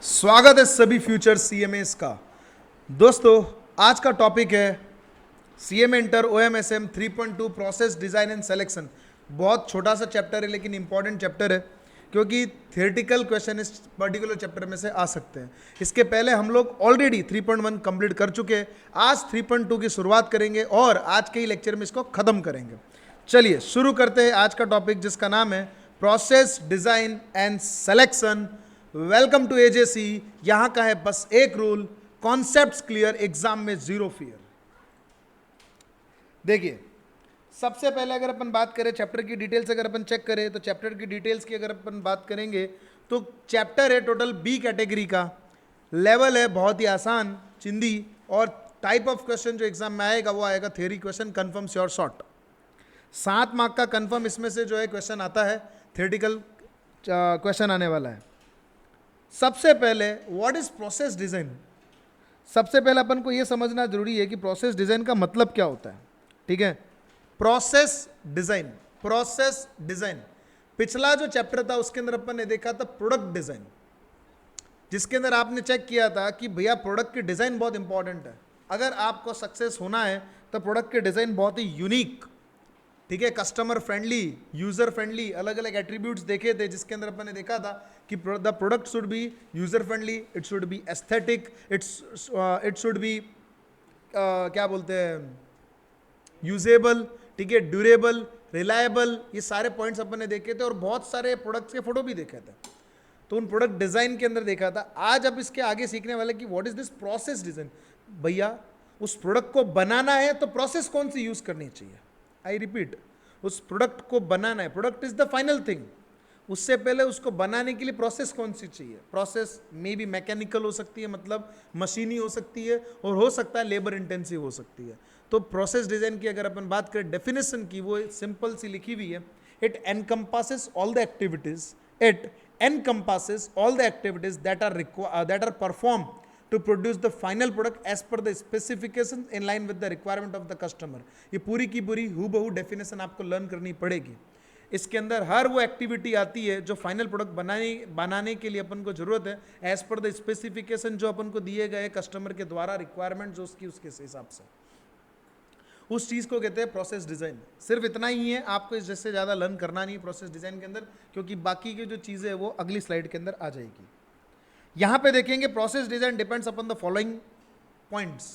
स्वागत है सभी फ्यूचर सीएमएस का। दोस्तों, आज का टॉपिक है CMA inter OMSM 3.2 process design and selection. बहुत छोटा सा चैप्टर है लेकिन इंपॉर्टेंट चैप्टर है, क्योंकि थियोरेटिकल क्वेश्चन इस पर्टिकुलर चैप्टर में से आ सकते हैं। इसके पहले हम लोग ऑलरेडी 3.1 कंप्लीट कर चुके हैं। आज 3.2 की शुरुआत करेंगे और आज के ही लेक्चर में इसको खत्म करेंगे। चलिए शुरू करते हैं आज का टॉपिक, जिसका नाम है process design and selection. Welcome to AJC. यहां का है बस एक रूल, कॉन्सेप्ट्स क्लियर, एग्जाम में जीरो फियर। देखिए, सबसे पहले अगर अपन बात करें चैप्टर की डिटेल्स, अगर अपन चेक करें तो चैप्टर की डिटेल्स की अगर अपन बात करेंगे तो चैप्टर है टोटल बी कैटेगरी का। लेवल है बहुत ही आसान चिंदी, और टाइप ऑफ क्वेश्चन जो एग्जाम में आएगा वो आएगा theory question, confirm sure short. 7 mark का कन्फर्म इसमें से जो है क्वेश्चन आता है, थ्योरेटिकल क्वेश्चन आने वाला है। सबसे पहले व्हाट इज प्रोसेस डिजाइन। सबसे पहले अपन को यह समझना जरूरी है कि प्रोसेस डिजाइन का मतलब क्या होता है। ठीक है, प्रोसेस डिजाइन, प्रोसेस डिजाइन। पिछला जो चैप्टर था उसके अंदर अपन ने देखा था प्रोडक्ट डिजाइन, जिसके अंदर आपने चेक किया था कि भैया प्रोडक्ट की डिजाइन बहुत इंपॉर्टेंट है। अगर आपको सक्सेस होना है तो प्रोडक्ट की डिजाइन बहुत ही यूनिक, ठीक है, कस्टमर फ्रेंडली, यूजर फ्रेंडली, अलग अलग एट्रीब्यूट्स देखे थे, जिसके अंदर अपन ने देखा था कि the product should be user friendly, it should be aesthetic, it should be क्या बोलते हैं, यूजेबल, ठीक है, ड्यूरेबल, रिलायबल। ये सारे पॉइंट्स अपन ने देखे थे और बहुत सारे प्रोडक्ट्स के फोटो भी देखे थे, तो उन प्रोडक्ट डिजाइन के अंदर देखा था। आज अब इसके आगे सीखने वाले कि what is this process design. भैया उस प्रोडक्ट को बनाना है तो प्रोसेस कौन सी यूज करनी चाहिए। आई रिपीट, उस प्रोडक्ट को बनाना है, product is the final thing, उससे पहले उसको बनाने के लिए प्रोसेस कौन सी चाहिए। प्रोसेस में भी मैकेनिकल हो सकती है, मतलब मशीनी हो सकती है, और हो सकता है लेबर इंटेंसिव हो सकती है। तो प्रोसेस डिजाइन की अगर अपन बात करें डेफिनेशन की, वो सिंपल सी लिखी हुई है, it encompasses all the activities, it encompasses all the activities that are performed to produce the final product as per the specifications in line with the requirement of the customer। ये पूरी की पूरी हूबहू definition आपको learn करनी पड़ेगी। इसके अंदर हर वो एक्टिविटी आती है जो फाइनल प्रोडक्ट बनाने के लिए अपन को जरूरत है, एज पर द स्पेसिफिकेशन जो अपन को दिए गए कस्टमर के द्वारा, रिक्वायरमेंट जो उसकी उसके हिसाब से, उस चीज़ को कहते हैं प्रोसेस डिज़ाइन। सिर्फ इतना ही है, आपको इससे ज़्यादा लर्न करना नहीं प्रोसेस डिज़ाइन के अंदर, क्योंकि बाकी की जो चीज़ें हैं वो अगली स्लाइड के अंदर आ जाएगी। यहाँ पे देखेंगे process design depends upon the following points.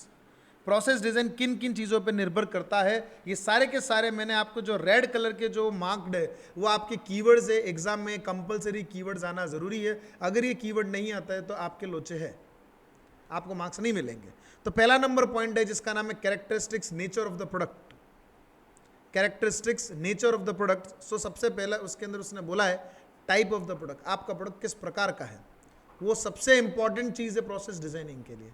Process design किन किन चीज़ों पर निर्भर करता है, ये सारे के सारे मैंने आपको जो रेड कलर के जो मार्क्ड है वो आपके कीवर्ड्स है। एग्जाम में कंपलसरी कीवर्ड्स आना ज़रूरी है, अगर ये कीवर्ड नहीं आता है तो आपके लोचे है, आपको मार्क्स नहीं मिलेंगे। तो पहला नंबर पॉइंट है जिसका नाम है characteristics nature of the product. Characteristics nature of the product. So सबसे पहला उसके अंदर उसने बोला है टाइप ऑफ द प्रोडक्ट, आपका प्रोडक्ट किस प्रकार का है, वो सबसे इंपॉर्टेंट चीज है प्रोसेस डिजाइनिंग के लिए।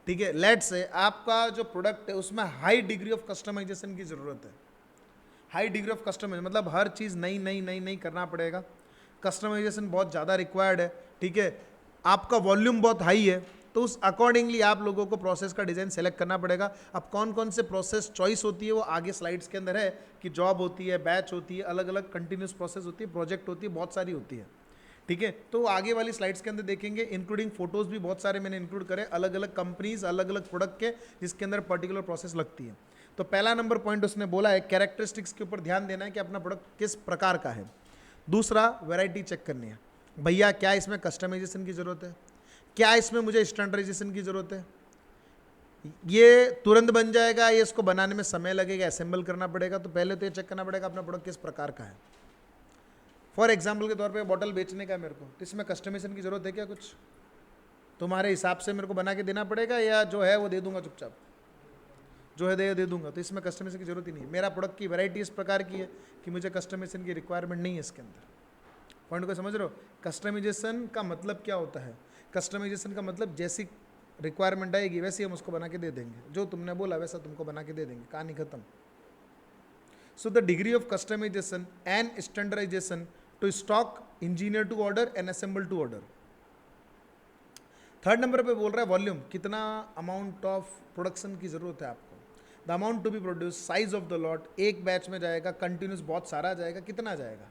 ठीक है, लेट्स से आपका जो प्रोडक्ट है उसमें हाई डिग्री ऑफ कस्टमाइजेशन की जरूरत है। हाई डिग्री ऑफ कस्टमाइजेशन मतलब हर चीज नई नई नई नई करना पड़ेगा, कस्टमाइजेशन बहुत ज़्यादा रिक्वायर्ड है। ठीक है, आपका वॉल्यूम बहुत हाई है, तो उस अकॉर्डिंगली आप लोगों को प्रोसेस का डिज़ाइन सेलेक्ट करना पड़ेगा। अब कौन कौन से प्रोसेस चॉइस होती है वो आगे स्लाइड्स के अंदर है, कि जॉब होती है, बैच होती है, अलग अलग कंटिन्यूस प्रोसेस होती है, प्रोजेक्ट होती है, बहुत सारी होती है। ठीक है, तो आगे वाली स्लाइड्स के अंदर देखेंगे, इंक्लूडिंग फोटोज भी बहुत सारे मैंने इंक्लूड करे, अलग अलग कंपनीज, अलग अलग प्रोडक्ट के, जिसके अंदर पर्टिकुलर प्रोसेस लगती है। तो पहला नंबर पॉइंट उसने बोला है कैरेक्टरिस्टिक्स के ऊपर ध्यान देना है कि अपना प्रोडक्ट किस प्रकार का है। दूसरा, वैरायटी चेक करनी है, भैया क्या इसमें कस्टमाइजेशन की जरूरत है, क्या इसमें मुझे स्टैंडर्डाइजेशन की जरूरत है, ये तुरंत बन जाएगा, ये इसको बनाने में समय लगेगा, असेंबल करना पड़ेगा। तो पहले तो ये चेक करना पड़ेगा अपना प्रोडक्ट किस प्रकार का है। फॉर एग्जाम्पल के तौर पे बॉटल बेचने का है मेरे को, तो इसमें कस्टमाइजेशन की जरूरत है क्या, कुछ तुम्हारे हिसाब से मेरे को बना के देना पड़ेगा, या जो है वो दे दूंगा चुपचाप, जो है दे दूंगा, तो इसमें कस्टमाइजेशन की जरूरत ही नहीं है। मेरा प्रोडक्ट की वैरायटी इस प्रकार की है कि मुझे कस्टमाइजेशन की रिक्वायरमेंट नहीं है इसके अंदर। पॉइंट को समझ रहे हो? कस्टमाइजेशन का मतलब क्या होता है? कस्टमाइजेशन का मतलब जैसी रिक्वायरमेंट आएगी वैसे हम उसको बना के दे देंगे, जो तुमने बोला वैसा तुमको बना के दे देंगे, कहानी खत्म। So the degree of customisation and standardisation to stock, engineer to order and assemble to order. Third number पे बोल रहा है वॉल्यूम, कितना अमाउंट ऑफ प्रोडक्शन की जरूरत है आपको, the amount to be produce, size of the lot, एक बैच में जाएगा, कंटिन्यूस बहुत सारा जाएगा, कितना जाएगा,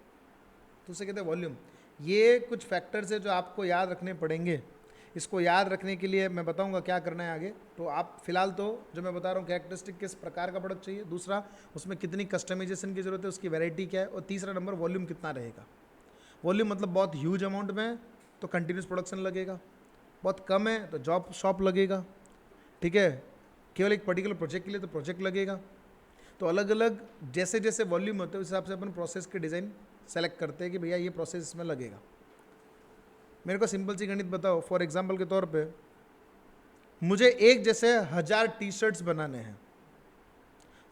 तो उसे कहते हैं वॉल्यूम। ये कुछ फैक्टर्स है जो आपको याद रखने पड़ेंगे इसको याद रखने के लिए मैं बताऊंगा क्या करना है आगे। तो आप फिलहाल तो जो मैं बता रहा हूँ कैरेक्टरिस्टिक किस प्रकार का प्रोडक्ट चाहिए, दूसरा उसमें कितनी कस्टमाइजेशन की जरूरत है, उसकी वैरायटी क्या है, और तीसरा नंबर वॉल्यूम कितना रहेगा। वॉल्यूम मतलब बहुत ह्यूज अमाउंट में है तो कंटिन्यूस प्रोडक्शन लगेगा, बहुत कम है तो जॉब शॉप लगेगा, ठीक है, केवल एक पर्टिकुलर प्रोजेक्ट के लिए तो प्रोजेक्ट लगेगा। तो अलग अलग जैसे जैसे वॉल्यूम होते हैं उस हिसाब से अपन प्रोसेस के डिज़ाइन सेलेक्ट करते हैं कि भैया ये प्रोसेस इसमें लगेगा। मेरे को सिंपल सी गणित बताओ, फॉर एग्जांपल के तौर पे मुझे एक जैसे 1000 टी शर्ट्स बनाने हैं,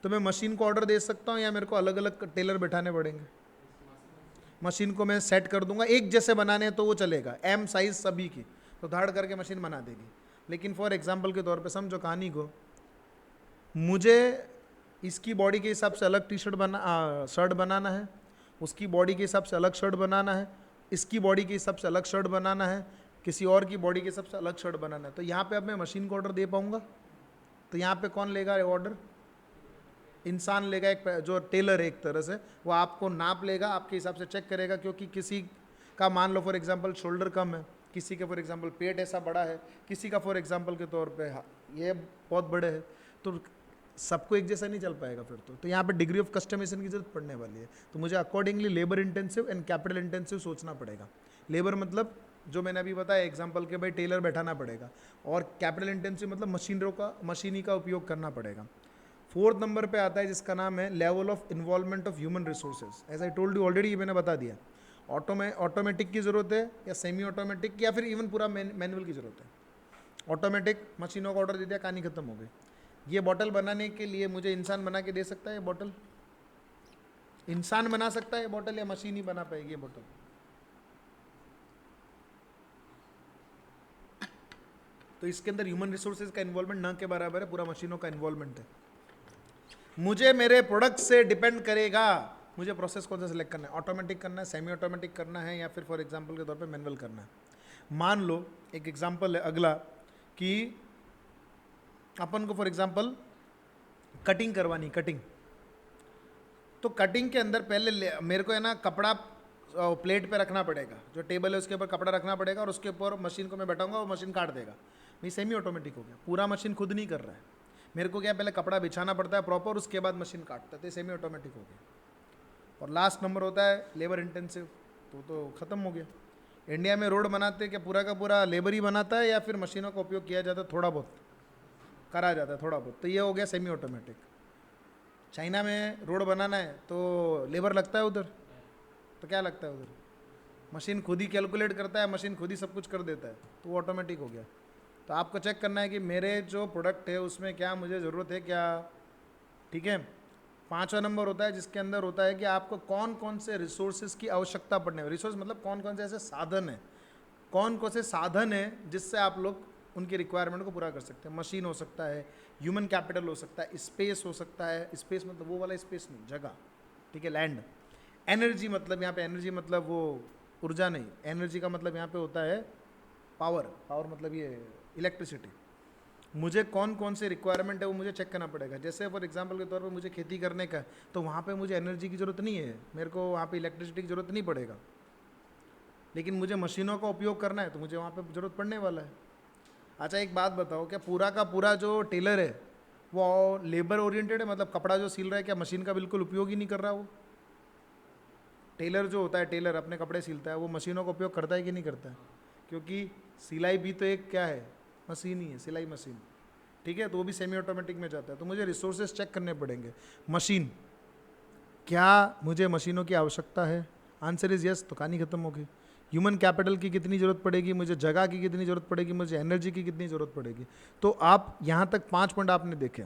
तो मैं मशीन को ऑर्डर दे सकता हूँ या मेरे को अलग अलग टेलर बैठाने पड़ेंगे? मशीन को मैं सेट कर दूंगा, एक जैसे बनाने हैं तो वो चलेगा, एम साइज सभी की, तो धाड़ करके मशीन बना देगी। लेकिन फॉर एग्जांपल के तौर पे समझो कहानी को, मुझे इसकी बॉडी के हिसाब से अलग टी शर्ट बनाना है, उसकी बॉडी के हिसाब से अलग शर्ट बनाना है, इसकी बॉडी के हिसाब से अलग शर्ट बनाना है, किसी और की बॉडी के हिसाब से अलग शर्ट बनाना है। तो यहाँ पे अब मैं मशीन को ऑर्डर दे पाऊँगा? तो यहाँ पे कौन लेगा ऑर्डर? इंसान लेगा, एक जो टेलर है एक तरह से, वो आपको नाप लेगा, आपके हिसाब से चेक करेगा, क्योंकि किसी का मान लो फॉर एग्जांपल शोल्डर कम है, किसी का फॉर एग्जांपल पेट ऐसा बड़ा है, किसी का फॉर एग्जांपल के तौर पे ये बहुत बड़े है, तो सबको एक जैसा नहीं चल पाएगा फिर तो यहाँ पे डिग्री ऑफ कस्टमाइजेशन की जरूरत पड़ने वाली है। तो मुझे accordingly labour intensive and capital intensive सोचना पड़ेगा। लेबर मतलब जो मैंने अभी बताया एग्जांपल के भाई टेलर बैठाना पड़ेगा, और कैपिटल इंटेंसिव मतलब मशीनी का उपयोग करना पड़ेगा। फोर्थ नंबर पे आता है जिसका नाम है level of involvement of human resources. As I told you already, ये मैंने बता दिया, ऑटोमेटिक की ज़रूरत है या सेमी ऑटोमेटिक या फिर इवन पूरा मैनुअल की ज़रूरत है। ऑटोमेटिक मशीनों का ऑर्डर दे दिया, कहानी खत्म हो गई। ये बॉटल बनाने के लिए मुझे इंसान बना के दे सकता है ये बॉटल? इंसान बना सकता है ये बॉटल या मशीन ही बना पाएगी ये बॉटल? तो इसके अंदर ह्यूमन रिसोर्सेज का इन्वॉल्वमेंट ना के बराबर है, पूरा मशीनों का इन्वॉल्वमेंट है। मुझे मेरे प्रोडक्ट से डिपेंड करेगा मुझे प्रोसेस कौन सा सिलेक्ट करना है, ऑटोमेटिक करना है, सेमी ऑटोमेटिक करना है, या फिर फॉर एग्जांपल के तौर पे मैनुअल करना है। मान लो एक एग्जांपल है अगला कि अपन को फॉर एग्जांपल कटिंग करवानी, कटिंग, तो कटिंग के अंदर पहले मेरे को है ना कपड़ा प्लेट पे रखना पड़ेगा, जो टेबल है उसके ऊपर कपड़ा रखना पड़ेगा, और उसके ऊपर मशीन को मैं बैठाऊंगा और मशीन काट देगा। ये सेमी ऑटोमेटिक हो गया, पूरा मशीन खुद नहीं कर रहा है, मेरे को क्या पहले कपड़ा बिछाना पड़ता है प्रॉपर, उसके बाद मशीन काटता है, तो सेमी ऑटोमेटिक हो गया। और लास्ट नंबर होता है लेबर इंटेंसिव, तो ख़त्म हो गया। इंडिया में रोड बनाते क्या पूरा का पूरा लेबर ही बनाता है या फिर मशीनों का उपयोग किया जाता है? थोड़ा बहुत करा जाता है, थोड़ा बहुत, तो ये हो गया सेमी ऑटोमेटिक। चाइना में रोड बनाना है तो लेबर लगता है उधर? तो क्या लगता है उधर? मशीन खुद ही कैलकुलेट करता है, मशीन खुद ही सब कुछ कर देता है, तो वो ऑटोमेटिक हो गया। तो आपको चेक करना है कि मेरे जो प्रोडक्ट है उसमें क्या मुझे ज़रूरत है क्या, ठीक है। पांचवा नंबर होता है जिसके अंदर होता है कि आपको कौन कौन से रिसोर्सेज की आवश्यकता पड़ने वाली, रिसोर्स मतलब कौन कौन से ऐसे साधन है, कौन कौन से साधन है जिससे आप लोग उनकी रिक्वायरमेंट को पूरा कर सकते हैं। मशीन हो सकता है, ह्यूमन कैपिटल हो सकता है, स्पेस हो सकता है, स्पेस मतलब वो वाला स्पेस नहीं, जगह, ठीक है, लैंड। एनर्जी मतलब यहाँ पे एनर्जी मतलब वो ऊर्जा नहीं, एनर्जी का मतलब यहाँ पे होता है पावर, पावर मतलब ये इलेक्ट्रिसिटी। मुझे कौन कौन से रिक्वायरमेंट है वो मुझे चेक करना पड़ेगा। जैसे फॉर एग्जांपल के तौर पे मुझे खेती करने का, तो वहाँ पे मुझे एनर्जी की ज़रूरत नहीं है, मेरे को वहाँ पे इलेक्ट्रिसिटी की ज़रूरत नहीं पड़ेगा, लेकिन मुझे मशीनों का उपयोग करना है तो मुझे वहाँ पे ज़रूरत पड़ने वाला है। अच्छा एक बात बताओ, क्या पूरा का पूरा जो टेलर है वो लेबर ओरिएंटेड है, मतलब कपड़ा जो सिल रहा है क्या मशीन का बिल्कुल उपयोग ही नहीं कर रहा? वो टेलर जो होता है, टेलर अपने कपड़े सिलता है, वो मशीनों का उपयोग करता है कि नहीं करता है? क्योंकि सिलाई भी तो एक क्या है, मशीन ही है, सिलाई मशीन, ठीक है, तो वो भी सेमी ऑटोमेटिक में जाता है। तो मुझे रिसोर्सेज चेक करने पड़ेंगे। मशीन, क्या मुझे मशीनों की आवश्यकता है? आंसर इज यस, तो कहानी खत्म हो गई। ह्यूमन कैपिटल की कितनी ज़रूरत पड़ेगी, मुझे जगह की कितनी ज़रूरत पड़ेगी, मुझे एनर्जी की कितनी ज़रूरत पड़ेगी। तो आप यहाँ तक 5 पॉइंट आपने देखे।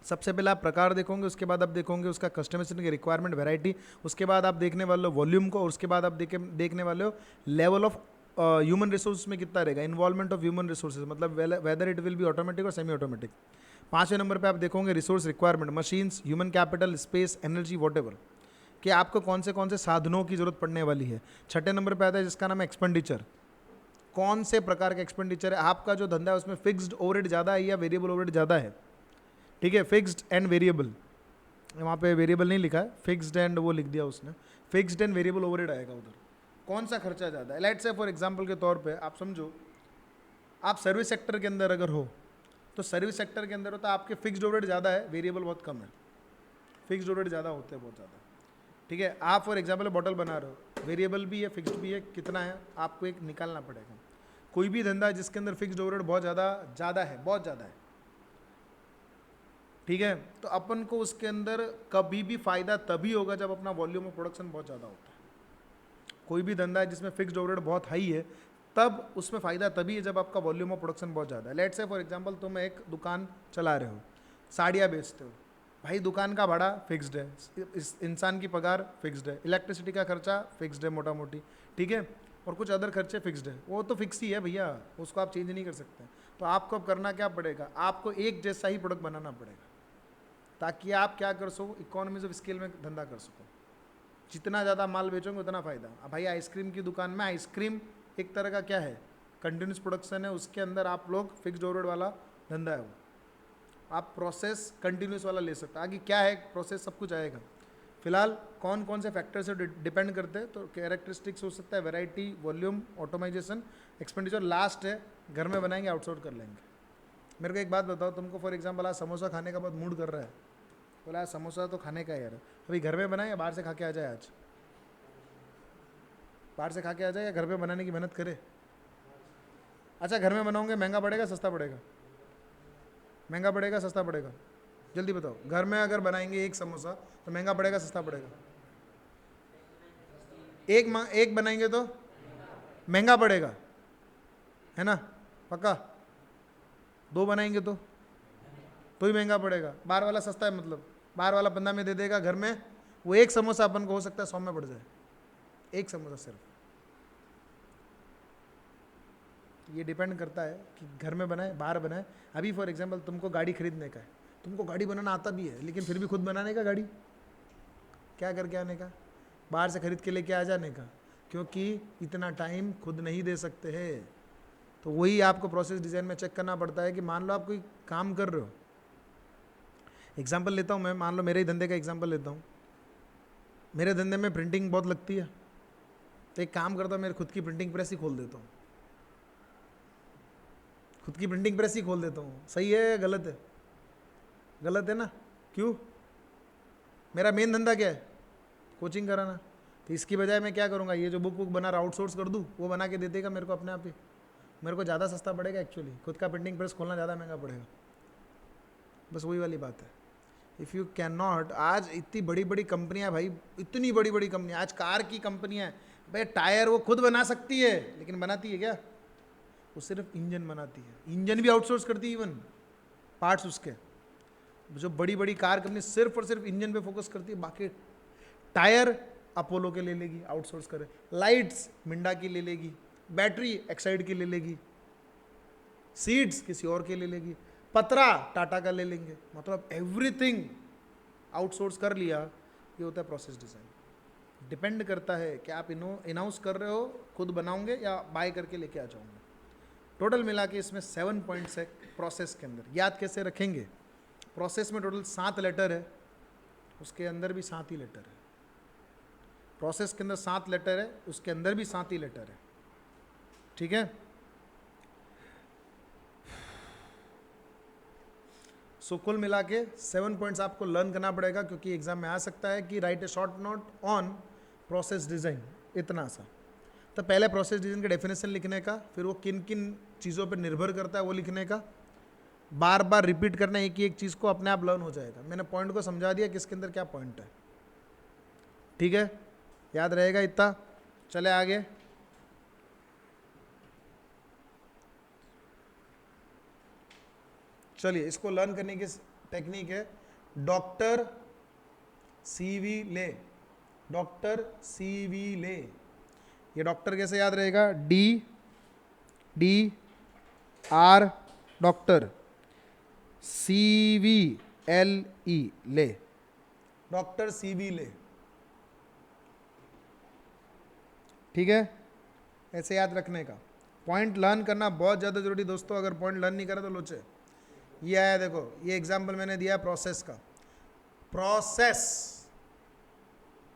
सबसे पहले आप प्रकार देखोगे, उसके बाद आप देखोगे उसका कस्टमाइजेशन की रिक्वायरमेंट, वैरायटी, उसके बाद आप देखने वाले हो वॉल्यूम को, और उसके बाद आप देखने वाले हो लेवल ऑफ ह्यूमन रिसोर्स में कितना रहेगा, इन्वॉल्वमेंट ऑफ ह्यूमन रिसोर्सेज, मतलब whether it will be automatic और सेमी ऑटोमेटिक। 5वें नंबर पे आप देखोगे resource requirement, machines, human capital, space, energy, whatever, कि आपको कौन से साधनों की जरूरत पड़ने वाली है। 6ठे नंबर पे आता है जिसका नाम है एक्सपेंडिचर, कौन से प्रकार का एक्सपेंडिचर है, आपका जो धंधा है उसमें फिक्स्ड ओवरहेड ज़्यादा है या वेरिएबल ओवरहेड ज़्यादा है, ठीक है, फिक्स्ड एंड वेरिएबल, वहाँ पे वेरिएबल नहीं लिखा है, फिक्स्ड एंड वो लिख दिया उसने, फिक्स्ड एंड वेरिएबल ओवरहेड आएगा उधर, कौन सा खर्चा ज़्यादा है। लेट्स से फॉर एग्जांपल के तौर पे आप समझो आप सर्विस सेक्टर के अंदर अगर हो तो सर्विस सेक्टर के अंदर हो तो आपके फिक्स्ड ओवरहेड ज़्यादा है, वेरिएबल बहुत कम है। फिक्स्ड ओवरहेड ज़्यादा होते हैं, बहुत ज़्यादा। ठीक है, आप फॉर एग्जाम्पल बॉटल बना रहे हो, वेरिएबल भी है फिक्स्ड भी है, कितना है आपको एक निकालना पड़ेगा। कोई भी धंधा जिसके अंदर फिक्स्ड ओवरहेड बहुत ज़्यादा है, बहुत ज़्यादा है, ठीक है, तो अपन को उसके अंदर कभी भी फायदा तभी होगा जब अपना वॉल्यूम ऑफ प्रोडक्शन बहुत ज़्यादा होता है। कोई भी धंधा है जिसमें फिक्स्ड ओवरहेड बहुत हाई है, तब उसमें फ़ायदा तभी है जब आपका वॉल्यूम ऑफ प्रोडक्शन बहुत ज़्यादा है। लेट्स से फॉर एग्जांपल तुम एक दुकान चला रहे हो, साड़ियाँ बेचते हो, भाई दुकान का भाड़ा फिक्स्ड है, इस इंसान की पगार फिक्स्ड है, इलेक्ट्रिसिटी का खर्चा फिक्स्ड है मोटा मोटी, ठीक है, और कुछ अदर खर्चे फिक्स्ड है, वो तो फिक्स ही है भैया, उसको आप चेंज नहीं कर सकते। तो आपको अब करना क्या पड़ेगा, आपको एक जैसा ही प्रोडक्ट बनाना पड़ेगा ताकि आप क्या कर सको, इकोनॉमीज ऑफ स्केल में धंधा कर सको। जितना ज़्यादा माल बेचोगे उतना फ़ायदा। अब भाई आइसक्रीम की दुकान में आइसक्रीम एक तरह का क्या है, कंटिन्यूस प्रोडक्शन है, उसके अंदर आप लोग फिक्स्ड ओवरहेड वाला धंधा है वो, आप प्रोसेस कंटिन्यूस वाला ले सकते हो। आगे क्या है प्रोसेस, सब कुछ आएगा। फिलहाल कौन कौन से फैक्टर से डिपेंड करते हैं, तो कैरेक्टरिस्टिक्स हो सकता है, variety, volume, automisation, expenditure, last है घर में बनाएंगे आउटसोर्स कर लेंगे। मेरे को एक बात बताओ, तुमको फॉर एग्जाम्पल आज समोसा खाने का बहुत मूड कर रहा है, बोला आज समोसा तो खाने का है यार, अभी घर में बनाए या बाहर से खा के आ जाए, आज बाहर से खा के आ जाए या घर पे बनाने की मेहनत करे। अच्छा घर में बनाओगे महंगा पड़ेगा सस्ता पड़ेगा, महंगा पड़ेगा सस्ता पड़ेगा, जल्दी बताओ। घर में अगर बनाएंगे एक समोसा तो महंगा पड़ेगा सस्ता पड़ेगा, एक बनाएंगे तो महंगा पड़ेगा, है ना, पक्का। दो बनाएंगे तो ही महंगा पड़ेगा। बाहर वाला सस्ता है, मतलब बाहर वाला 15 में दे देगा, घर में वो एक समोसा अपन को हो सकता है 100 में पड़ जाए, एक समोसा सिर्फ। ये डिपेंड करता है कि घर में बनाए बाहर बनाए। अभी फॉर एग्जांपल तुमको गाड़ी खरीदने का है, तुमको गाड़ी बनाना आता भी है, लेकिन फिर भी खुद बनाने का गाड़ी क्या करके आने का, बाहर से खरीद के लेके आ जाने का, क्योंकि इतना टाइम खुद नहीं दे सकते हैं। तो वही आपको प्रोसेस डिज़ाइन में चेक करना पड़ता है कि मान लो आप कोई काम कर रहे हो, एग्जाम्पल लेता हूँ मैं, मान लो मेरे ही धंधे का एग्जाम्पल लेता हूँ, मेरे धंधे में प्रिंटिंग बहुत लगती है, तो एक काम करता हूँ, मेरी खुद की प्रिंटिंग प्रेस ही खोल देता हूँ, खुद की प्रिंटिंग प्रेस ही खोल देता हूँ। सही है या गलत है, गलत है ना, क्यों, मेरा मेन धंधा क्या है, कोचिंग कराना, तो इसकी बजाय मैं क्या करूँगा, ये जो बुक बना रहा आउटसोर्स कर दूँ, वो बना के दे देगा मेरे को अपने आप ही, मेरे को ज़्यादा सस्ता पड़ेगा एक्चुअली, खुद का प्रिंटिंग प्रेस खोलना ज़्यादा महंगा पड़ेगा। बस वही वाली बात है। इफ़ यू कैन नॉट, आज इतनी बड़ी बड़ी कंपनियां, भाई इतनी बड़ी बड़ी कंपनियां, आज कार की कंपनियां, भाई टायर वो खुद बना सकती है, लेकिन बनाती है क्या, वो सिर्फ इंजन बनाती है, इंजन भी आउटसोर्स करती है, इवन पार्ट्स उसके। जो बड़ी बड़ी कार कंपनी सिर्फ और सिर्फ इंजन पे फोकस करती है, बाकी टायर अपोलो के ले लेगी, आउटसोर्स करे, लाइट्स मिंडा की ले लेगी, बैटरी एक्साइड की ले लेगी, सीड्स किसी और के ले लेगी, पतरा टाटा का ले लेंगे, मतलब एवरीथिंग आउटसोर्स कर लिया। ये होता है प्रोसेस डिज़ाइन। डिपेंड करता है कि आप इनहाउस कर रहे हो, खुद बनाओगे या बाय करके लेके आ जाओगे। टोटल मिला के इसमें 7 पॉइंट्स है प्रोसेस के अंदर। याद कैसे रखेंगे, प्रोसेस में टोटल 7 लेटर है, उसके अंदर भी 7 ही लेटर है। प्रोसेस के अंदर 7 लेटर है, उसके अंदर भी 7 ही लेटर है, ठीक है। सो कुल मिला के 7 पॉइंट्स आपको लर्न करना पड़ेगा, क्योंकि एग्जाम में आ सकता है कि right A short note on process design, इतना सा। तो पहले प्रोसेस डिज़ाइन का डेफिनेशन लिखने का, फिर वो किन किन चीज़ों पर निर्भर करता है वो लिखने का, बार बार रिपीट करना एक ही एक चीज़ को, अपने आप लर्न हो जाएगा। मैंने पॉइंट को समझा दिया किसके अंदर क्या पॉइंट है, ठीक है, याद रहेगा इतना। चले आगे, चलिए इसको लर्न करने की टेक्निक है डॉक्टर CV ले, डॉक्टर CV ले। ये डॉक्टर कैसे याद रहेगा, DR डॉक्टर, CVLE ले, डॉक्टर CV ले, ठीक है। ऐसे याद रखने का, पॉइंट लर्न करना बहुत ज़्यादा जरूरी दोस्तों। अगर पॉइंट लर्न नहीं करा तो लोचे। ये आया देखो, ये एग्जाम्पल मैंने दिया प्रोसेस का। प्रोसेस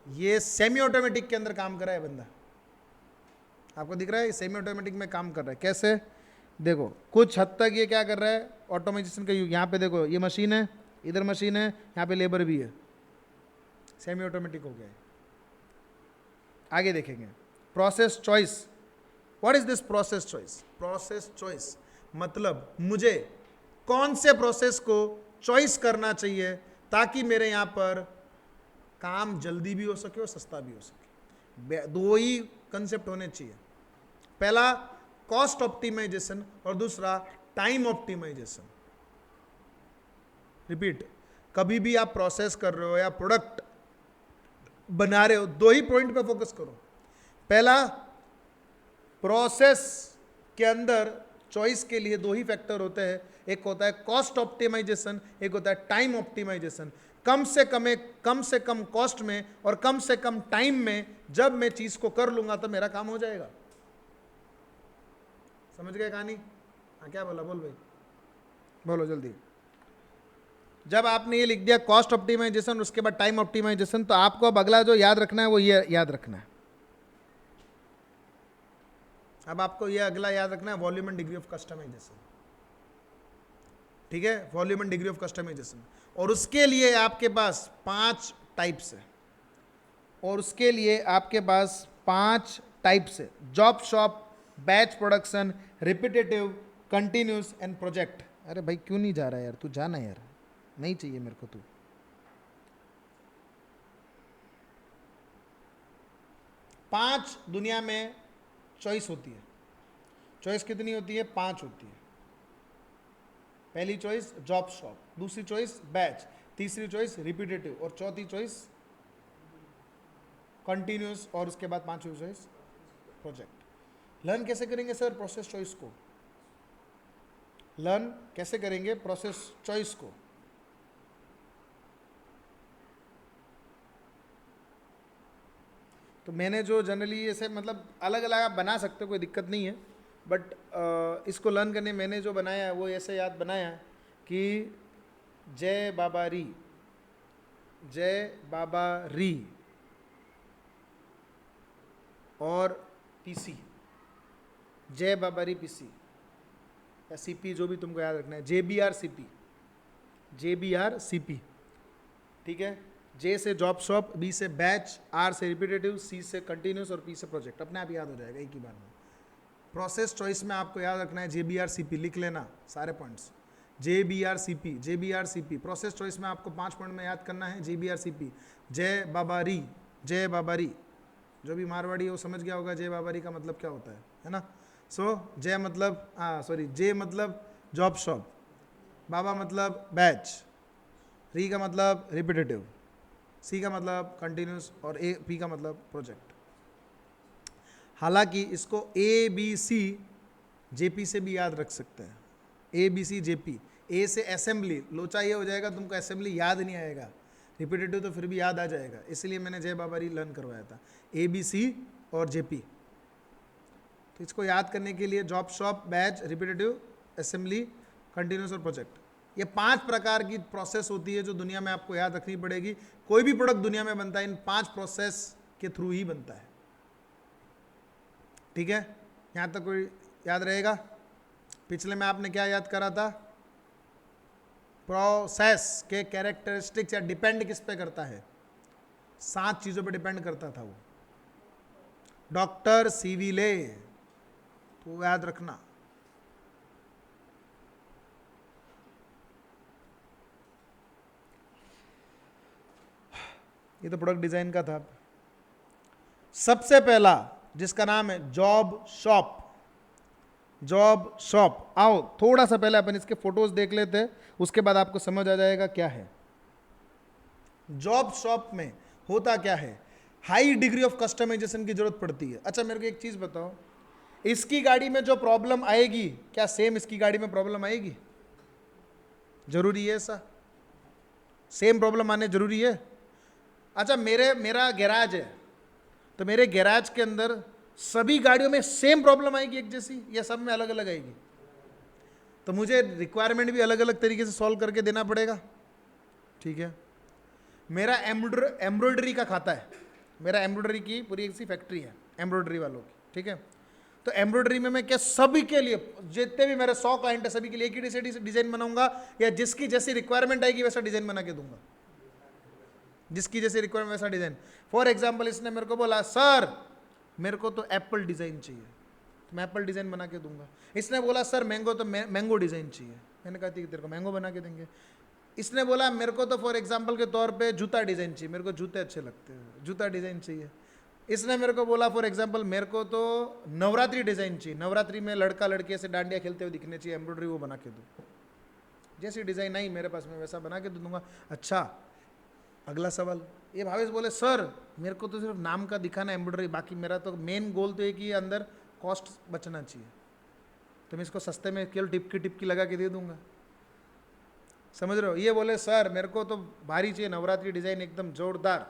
ये सेमी ऑटोमेटिक के अंदर काम कर रहा है बंदा, आपको दिख रहा है, सेमी ऑटोमेटिक में काम कर रहा है। कैसे, देखो कुछ हद तक ये क्या कर रहा है, ऑटोमेशन का युग। यहाँ पे देखो ये मशीन है, इधर मशीन है, यहाँ पे लेबर भी है, सेमी ऑटोमेटिक हो गया है। आगे देखेंगे process choice. What is this process choice? Process choice मतलब मुझे कौन से प्रोसेस को चॉइस करना चाहिए ताकि मेरे यहाँ पर काम जल्दी भी हो सके और सस्ता भी हो सके। दो ही कंसेप्ट होने चाहिए, पहला कॉस्ट ऑप्टिमाइजेशन और दूसरा टाइम ऑप्टिमाइजेशन। रिपीट, कभी भी आप प्रोसेस कर रहे हो या प्रोडक्ट बना रहे हो, दो ही पॉइंट पे फोकस करो। पहला, प्रोसेस के अंदर चॉइस के लिए दो ही फैक्टर होते हैं, एक होता है कॉस्ट ऑप्टिमाइजेशन, एक होता है टाइम ऑप्टिमाइजेशन। कम से कम कॉस्ट में और कम से कम टाइम में जब मैं चीज को कर लूंगा तो मेरा काम हो जाएगा। समझ गए कहानी? हाँ, क्या बोला? बोल भाई, बोलो जल्दी। जब आपने ये लिख दिया कॉस्ट ऑप्टिमाइजेशन, उसके बाद टाइम ऑप्टिमाइजेशन, तो आपको अब अगला जो याद रखना है वो ये याद रखना है। अब आपको ये अगला याद रखना है, volume and degree of customization. ठीक है, volume and degree of customization. और उसके लिए आपके पास 5 टाइप्स है, और उसके लिए आपके पास 5 टाइप्स है: job shop, batch production, repetitive, continuous and project. अरे भाई क्यों नहीं जा रहा है यार? तू जाना यार, नहीं चाहिए मेरे को तू। पांच दुनिया में चॉइस होती है। चॉइस कितनी होती है? 5 होती है। पहली चॉइस जॉब शॉप, दूसरी चॉइस बैच, तीसरी चॉइस रिपीटेटिव और चौथी चॉइस कंटिन्यूस, और उसके बाद 5वीं चॉइस प्रोजेक्ट। लर्न कैसे करेंगे सर प्रोसेस चॉइस को? लर्न कैसे करेंगे प्रोसेस चॉइस को? तो मैंने जो जनरली ऐसे मतलब अलग अलग आप बना सकते हो, कोई दिक्कत नहीं है, बट इसको लर्न करने मैंने जो बनाया है वो ऐसे याद बनाया कि जय बाबा री, जय बाबा री और पीसी, जय बाबा री पीसी या सीपी, जो भी तुमको याद रखना है, JBR CP, JBR CP। ठीक है, J से जॉब शॉप, B से बैच, R से रिपीटेटिव, C से कंटिन्यूस और P से प्रोजेक्ट। अपने आप याद हो जाएगा एक ही बार में। प्रोसेस चॉइस में आपको याद रखना है JBR CP, लिख लेना सारे points, JBR CP, JBR CP। Process choice में आपको 5 पॉइंट में याद करना है JBR CP। जय बाबारी, जय बाबारी, जो भी मारवाड़ी है वो समझ गया होगा जय बाबारी का मतलब क्या होता है ना? सो जय मतलब जे मतलब जॉब शॉप, बाबा मतलब बैच, री का मतलब रिपीटेटिव, सी का मतलब कंटिन्यूस और पी का मतलब प्रोजेक्ट। हालांकि इसको ABC JP से भी याद रख सकते हैं, ABC JP। ए से असेंबली, लोचा ये हो जाएगा तुमको असेंबली याद नहीं आएगा, रिपीटेटिव तो फिर भी याद आ जाएगा, इसलिए मैंने जय बाबारी लर्न करवाया था, ABC और JP। तो इसको याद करने के लिए job shop, batch, repetitive, assembly, continuous और प्रोजेक्ट, ये 5 प्रकार की प्रोसेस होती है जो दुनिया में आपको याद रखनी पड़ेगी। कोई भी प्रोडक्ट दुनिया में बनता है इन 5 प्रोसेस के थ्रू ही बनता है। ठीक है, यहाँ तक कोई याद रहेगा? पिछले में आपने क्या याद करा था? प्रोसेस के कैरेक्टरिस्टिक्स या डिपेंड किस पे करता है? 7 चीज़ों पे डिपेंड करता था वो। डॉक्टर CV ले, तो याद रखना। ये तो प्रोडक्ट डिजाइन का था। सबसे पहला जिसका नाम है जॉब शॉप, जॉब शॉप। आओ थोड़ा सा पहले अपन इसके फोटोज देख लेते हैं, उसके बाद आपको समझ आ जाएगा क्या है। जॉब शॉप में होता क्या है? हाई डिग्री ऑफ कस्टमाइजेशन की जरूरत पड़ती है। अच्छा मेरे को एक चीज बताओ, इसकी गाड़ी में जो प्रॉब्लम आएगी क्या सेम इसकी गाड़ी में प्रॉब्लम आएगी? जरूरी है ऐसा? सेम प्रॉब्लम आने जरूरी है? अच्छा मेरा गैराज है, तो मेरे गैराज के अंदर सभी गाड़ियों में सेम प्रॉब्लम आएगी एक जैसी, या सब में अलग अलग आएगी? तो मुझे रिक्वायरमेंट भी अलग अलग तरीके से सॉल्व करके देना पड़ेगा। ठीक है, मेरा एम्ब्रॉयडरी का खाता है, मेरा एम्ब्रॉयडरी की पूरी एक सी फैक्ट्री है एम्ब्रॉयडरी वालों की। ठीक है, तो एम्ब्रॉयडरी में मैं क्या सभी के लिए, जितने भी मेरे 100 क्लाइंट है सभी के लिए एक ही डिजाइन बनाऊंगा, या जिसकी जैसी रिक्वायरमेंट आएगी वैसा डिजाइन बना के दूंगा, जिसकी जैसी रिक्वायरमेंट वैसा डिजाइन। फॉर एग्जाम्पल इसने मेरे को बोला सर मेरे को तो एप्पल डिजाइन चाहिए, तो मैं एप्पल डिजाइन बना के दूंगा। इसने बोला सर मैंगो, तो मैंगो डिजाइन चाहिए, मैंने कहा ठीक तेरे को मैंगो बना के देंगे। इसने बोला मेरे को तो फॉर एग्जाम्पल के तौर पे जूता डिजाइन चाहिए, मेरे को जूते अच्छे लगते हैं, जूता डिजाइन चाहिए। इसने मेरे को बोला फॉर एग्जाम्पल मेरे को तो नवरात्रि डिजाइन चाहिए, नवरात्रि में लड़का लड़की ऐसे डांडिया खेलते हुए दिखने चाहिए, एम्ब्रॉयडरी वो बना के दो। जैसी डिजाइन आई मेरे पास मैं वैसा बना के दे दूंगा। अच्छा अगला सवाल, ये भावेश बोले सर मेरे को तो सिर्फ नाम का दिखाना एम्ब्रॉयडरी, बाकी मेरा तो मेन गोल तो है कि अंदर कॉस्ट बचना चाहिए, तो मैं इसको सस्ते में केवल टिपकी लगा के दे दूंगा। समझ रहे हो? ये बोले सर मेरे को तो भारी चाहिए, नवरात्रि डिजाइन एकदम जोरदार,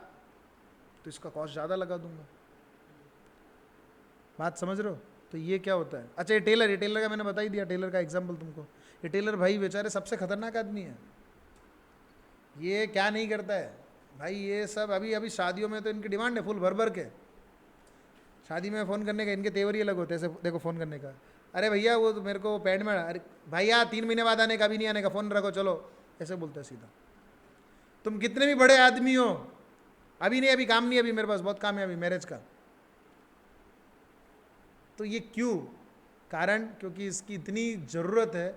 तो इसका कॉस्ट ज़्यादा लगा दूंगा। बात समझ रहे हो? तो ये क्या होता है। अच्छा ये टेलर का मैंने बता ही दिया, टेलर का एग्जाम्पल तुमको। ये टेलर भाई बेचारे सबसे खतरनाक आदमी है। ये क्या नहीं करता है भाई, ये सब अभी शादियों में तो इनकी डिमांड है फुल भर भर के। शादी में फ़ोन करने का इनके तेवर ही अलग होते हैं। ऐसे देखो फ़ोन करने का, अरे भैया वो तो मेरे को पैंट में, अरे भैया 3 महीने बाद आने का, भी नहीं आने का, फ़ोन रखो चलो, ऐसे बोलते हैं सीधा। तुम कितने भी बड़े आदमी हो, अभी नहीं, अभी काम नहीं, अभी मेरे पास बहुत काम है अभी मैरिज का। तो ये क्यों? कारण क्योंकि इसकी इतनी ज़रूरत है।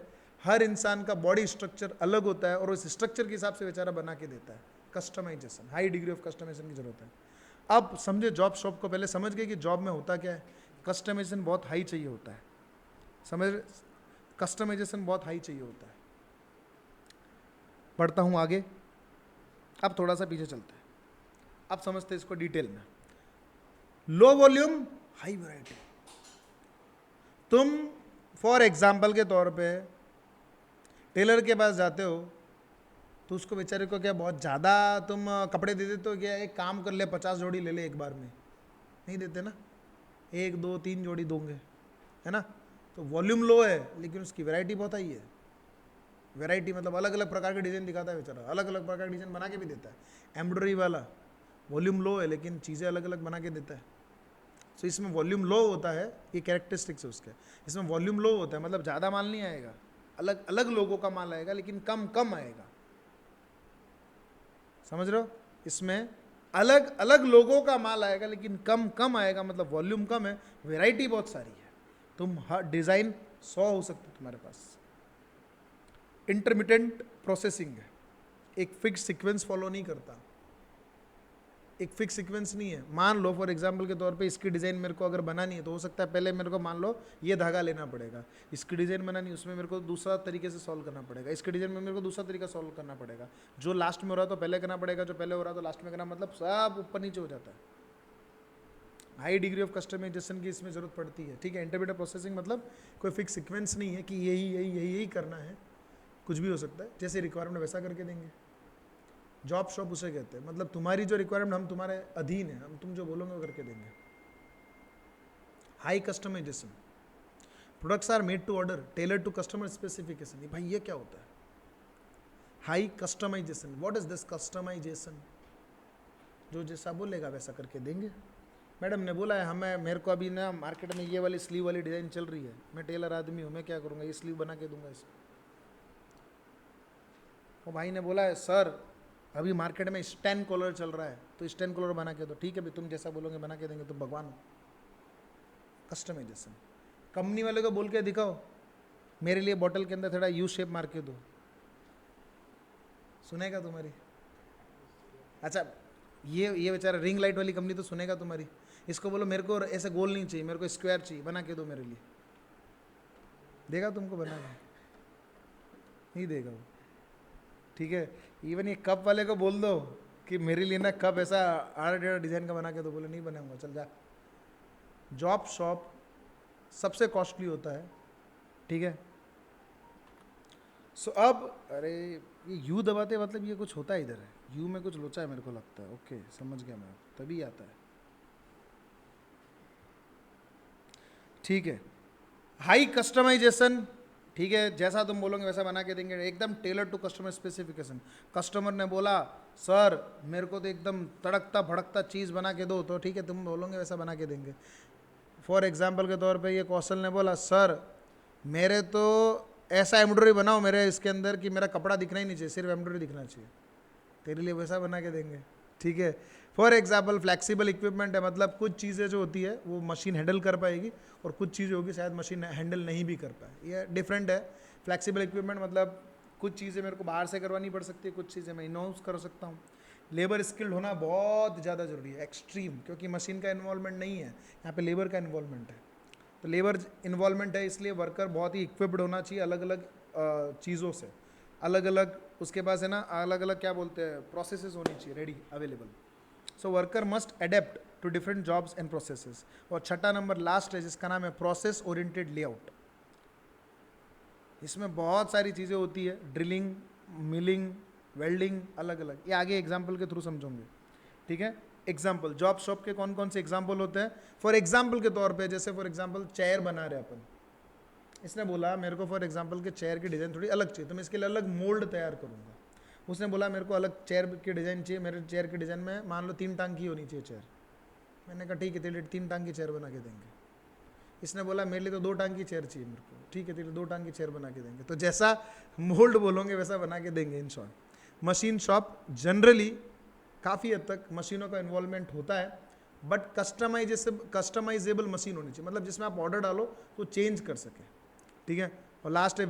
हर इंसान का बॉडी स्ट्रक्चर अलग होता है और उस स्ट्रक्चर के हिसाब से बेचारा बना के देता है। Customization, high degree of customization की जरूरत है। अब समझे जॉब शॉप को, पहले समझ गए कि जॉब में होता क्या है। कस्टमाइजेशन बहुत हाई चाहिए होता है, समझ, कस्टमाइजेशन बहुत हाई चाहिए होता है। बढ़ता हूँ आगे, अब थोड़ा सा पीछे चलते हैं, अब समझते हैं इसको डिटेल में। Low volume high variety. तुम फॉर एग्जाम्पल के तौर पे टेलर के पास जाते हो तो उसको बेचारे को क्या बहुत ज़्यादा तुम कपड़े दे देते हो क्या, एक काम कर ले 50 जोड़ी ले ले एक बार में, नहीं देते ना, 1 2 3 जोड़ी दोगे, है ना। तो वॉल्यूम लो है लेकिन उसकी वैरायटी बहुत हाई है। वैरायटी मतलब अलग अलग प्रकार के डिज़ाइन दिखाता है बेचारा, अलग अलग प्रकार के डिज़ाइन बना के भी देता है। एम्ब्रॉयडरी वाला वॉल्यूम लो है लेकिन चीज़ें अलग अलग बना के देता है। तो इसमें वॉल्यूम लो होता है, ये कैरेक्टरिस्टिक्स है उसके। इसमें वॉल्यूम लो होता है मतलब ज़्यादा माल नहीं आएगा, अलग अलग लोगों का माल आएगा लेकिन कम कम आएगा। समझ रहे हो? इसमें अलग अलग लोगों का माल आएगा लेकिन कम कम आएगा, मतलब वॉल्यूम कम है, वैरायटी बहुत सारी है। तुम हर डिज़ाइन 100 हो सकते तुम्हारे पास। इंटरमिटेंट प्रोसेसिंग है, एक फिक्स सीक्वेंस फॉलो नहीं करता, एक फिक्स सीक्वेंस नहीं है। मान लो फॉर एग्जांपल के तौर पे इसकी डिज़ाइन मेरे को अगर बनानी है तो हो सकता है पहले मेरे को मान लो ये धागा लेना पड़ेगा, इसकी डिज़ाइन बनानी, उसमें मेरे को दूसरा तरीके से सॉल्व करना पड़ेगा, इसके डिज़ाइन में मेरे को दूसरा तरीका सॉल्व करना पड़ेगा। जो लास्ट में हो रहा है तो पहले करना पड़ेगा, जो पहले हो रहा है तो लास्ट में करना, मतलब सब ऊपर नीचे हो जाता है। हाई डिग्री ऑफ कस्टमाइजेशन की इसमें ज़रूरत पड़ती है। ठीक है, इंटरमीडिएट प्रोसेसिंग मतलब कोई फिक्स सीक्वेंस नहीं है कि यही यही यही यही करना है, कुछ भी हो सकता है, जैसे रिक्वायरमेंट वैसा करके देंगे। जॉब शॉप उसे कहते हैं, मतलब तुम्हारी जो रिक्वायरमेंट हम तुम्हारे अधीन है, हम तुम जो बोलोगे वो करके देंगे। High customization, products are made to order tailor to customer specification. भाई ये क्या होता है high customization? What is this customization? जो जैसा बोलेगा वैसा करके देंगे। मैडम ने बोला है हमें, मेरे को अभी ना मार्केट में ये वाली स्लीव वाली डिज़ाइन चल रही है, मैं टेलर आदमी हूँ, मैं क्या करूँगा, ये स्लीव बना के दूंगा इसको। वो भाई ने बोला है सर अभी मार्केट में स्टैंड कॉलर चल रहा है तो स्टैंड कॉलर बना के दो। ठीक है भाई, तुम जैसा बोलोगे बना के देंगे, तुम भगवान हो। कस्टमाइजेशन, कंपनी वाले को बोल के दिखाओ मेरे लिए बॉटल के अंदर थोड़ा यू शेप मार के दो, सुनेगा तुम्हारी? अच्छा ये बेचारा रिंग लाइट वाली कंपनी तो सुनेगा तुम्हारी। इसको बोलो मेरे को ऐसे गोल नहीं चाहिए, मेरे को स्क्वायर चाहिए, बना के दो मेरे लिए, देगा तुमको बना के? नहीं देगा वो। ठीक है, इवन ये कप वाले को बोल दो कि मेरे लिए ना कप ऐसा आड़ा टेढ़ा डिज़ाइन का बना के दो, बोले नहीं बनाऊंगा, चल जा। जॉब शॉप सबसे कॉस्टली होता है। ठीक है, सो अब अरे ये यू दबाते मतलब ये कुछ होता है इधर है, यू में कुछ लोचा है मेरे को लगता है। ओके समझ गया मैं, तभी आता है। ठीक है, हाई कस्टमाइजेशन, ठीक है, जैसा तुम बोलोगे वैसा बना के देंगे, एकदम tailor to customer specification. Customer ने बोला सर मेरे को तो एकदम तड़कता भड़कता चीज़ बना के दो, तो ठीक है तुम बोलोगे वैसा बना के देंगे। फॉर एग्जाम्पल के तौर पे ये कौशल ने बोला सर मेरे तो ऐसा एम्ब्रॉयडरी बनाओ मेरे इसके अंदर कि मेरा कपड़ा दिखना ही नहीं चाहिए, सिर्फ एम्ब्रॉयडरी दिखना चाहिए, तेरे लिए वैसा बना के देंगे, ठीक है। फॉर एग्जाम्पल फ्लैक्सिबल इक्विपमेंट है, मतलब कुछ चीज़ें जो होती है वो मशीन हैंडल कर पाएगी और कुछ चीज़ें होगी शायद मशीन हैंडल नहीं भी कर पाए, ये डिफरेंट है। फ्लैक्सिबल इक्विपमेंट मतलब कुछ चीज़ें मेरे को बाहर से करवानी पड़ सकती है, कुछ चीज़ें मैं इन हाउस कर सकता हूँ। लेबर स्किल्ड होना बहुत ज़्यादा ज़रूरी है, एक्सट्रीम, क्योंकि मशीन का इन्वॉल्वमेंट नहीं है यहाँ पे, लेबर का इन्वॉल्वमेंट है। तो लेबर इन्वॉल्वमेंट है, इसलिए वर्कर बहुत ही इक्विप्ड होना चाहिए अलग अलग चीज़ों से, अलग अलग उसके पास है ना, अलग अलग क्या बोलते हैं प्रोसेसेस होनी चाहिए ready available. So worker must adapt to different jobs and processes. और छठा नंबर लास्ट है जिसका नाम है प्रोसेस ओरिएंटेड लेआउट। इसमें बहुत सारी चीज़ें होती है, ड्रिलिंग, मिलिंग, वेल्डिंग, अलग अलग, ये आगे एग्जाम्पल के थ्रू समझोंगे, ठीक है। एग्जाम्पल जॉब शॉप के कौन कौन से एग्जाम्पल होते हैं, फॉर एग्जाम्पल के तौर पे जैसे फॉर एग्जाम्पल चेयर बना रहे अपन, इसने बोला मेरे को फॉर एग्जाम्पल के चेयर की डिज़ाइन थोड़ी अलग चाहिए तो मैं इसके लिए अलग मोल्ड तैयार करूँगा। उसने बोला मेरे को अलग चेयर की डिज़ाइन चाहिए, मेरे चेयर की डिज़ाइन में मान लो 3 टांग की होनी चाहिए चेयर। मैंने कहा ठीक है तेरे लिए 3 टांग की चेयर बना के देंगे। इसने बोला मेरे लिए तो 2 टांग की चेयर चाहिए मेरे को, ठीक है तेरे लिए 2 टांग की चेयर बना के देंगे। तो जैसा मोल्ड बोलोगे वैसा बना के देंगे। In short machine shop generally काफ़ी हद तक मशीनों का इन्वॉल्वमेंट होता है, बट कस्टमाइजेबल मशीन होनी चाहिए, मतलब जिसमें आप ऑर्डर डालो तो चेंज कर सके, ठीक है। और लास्ट है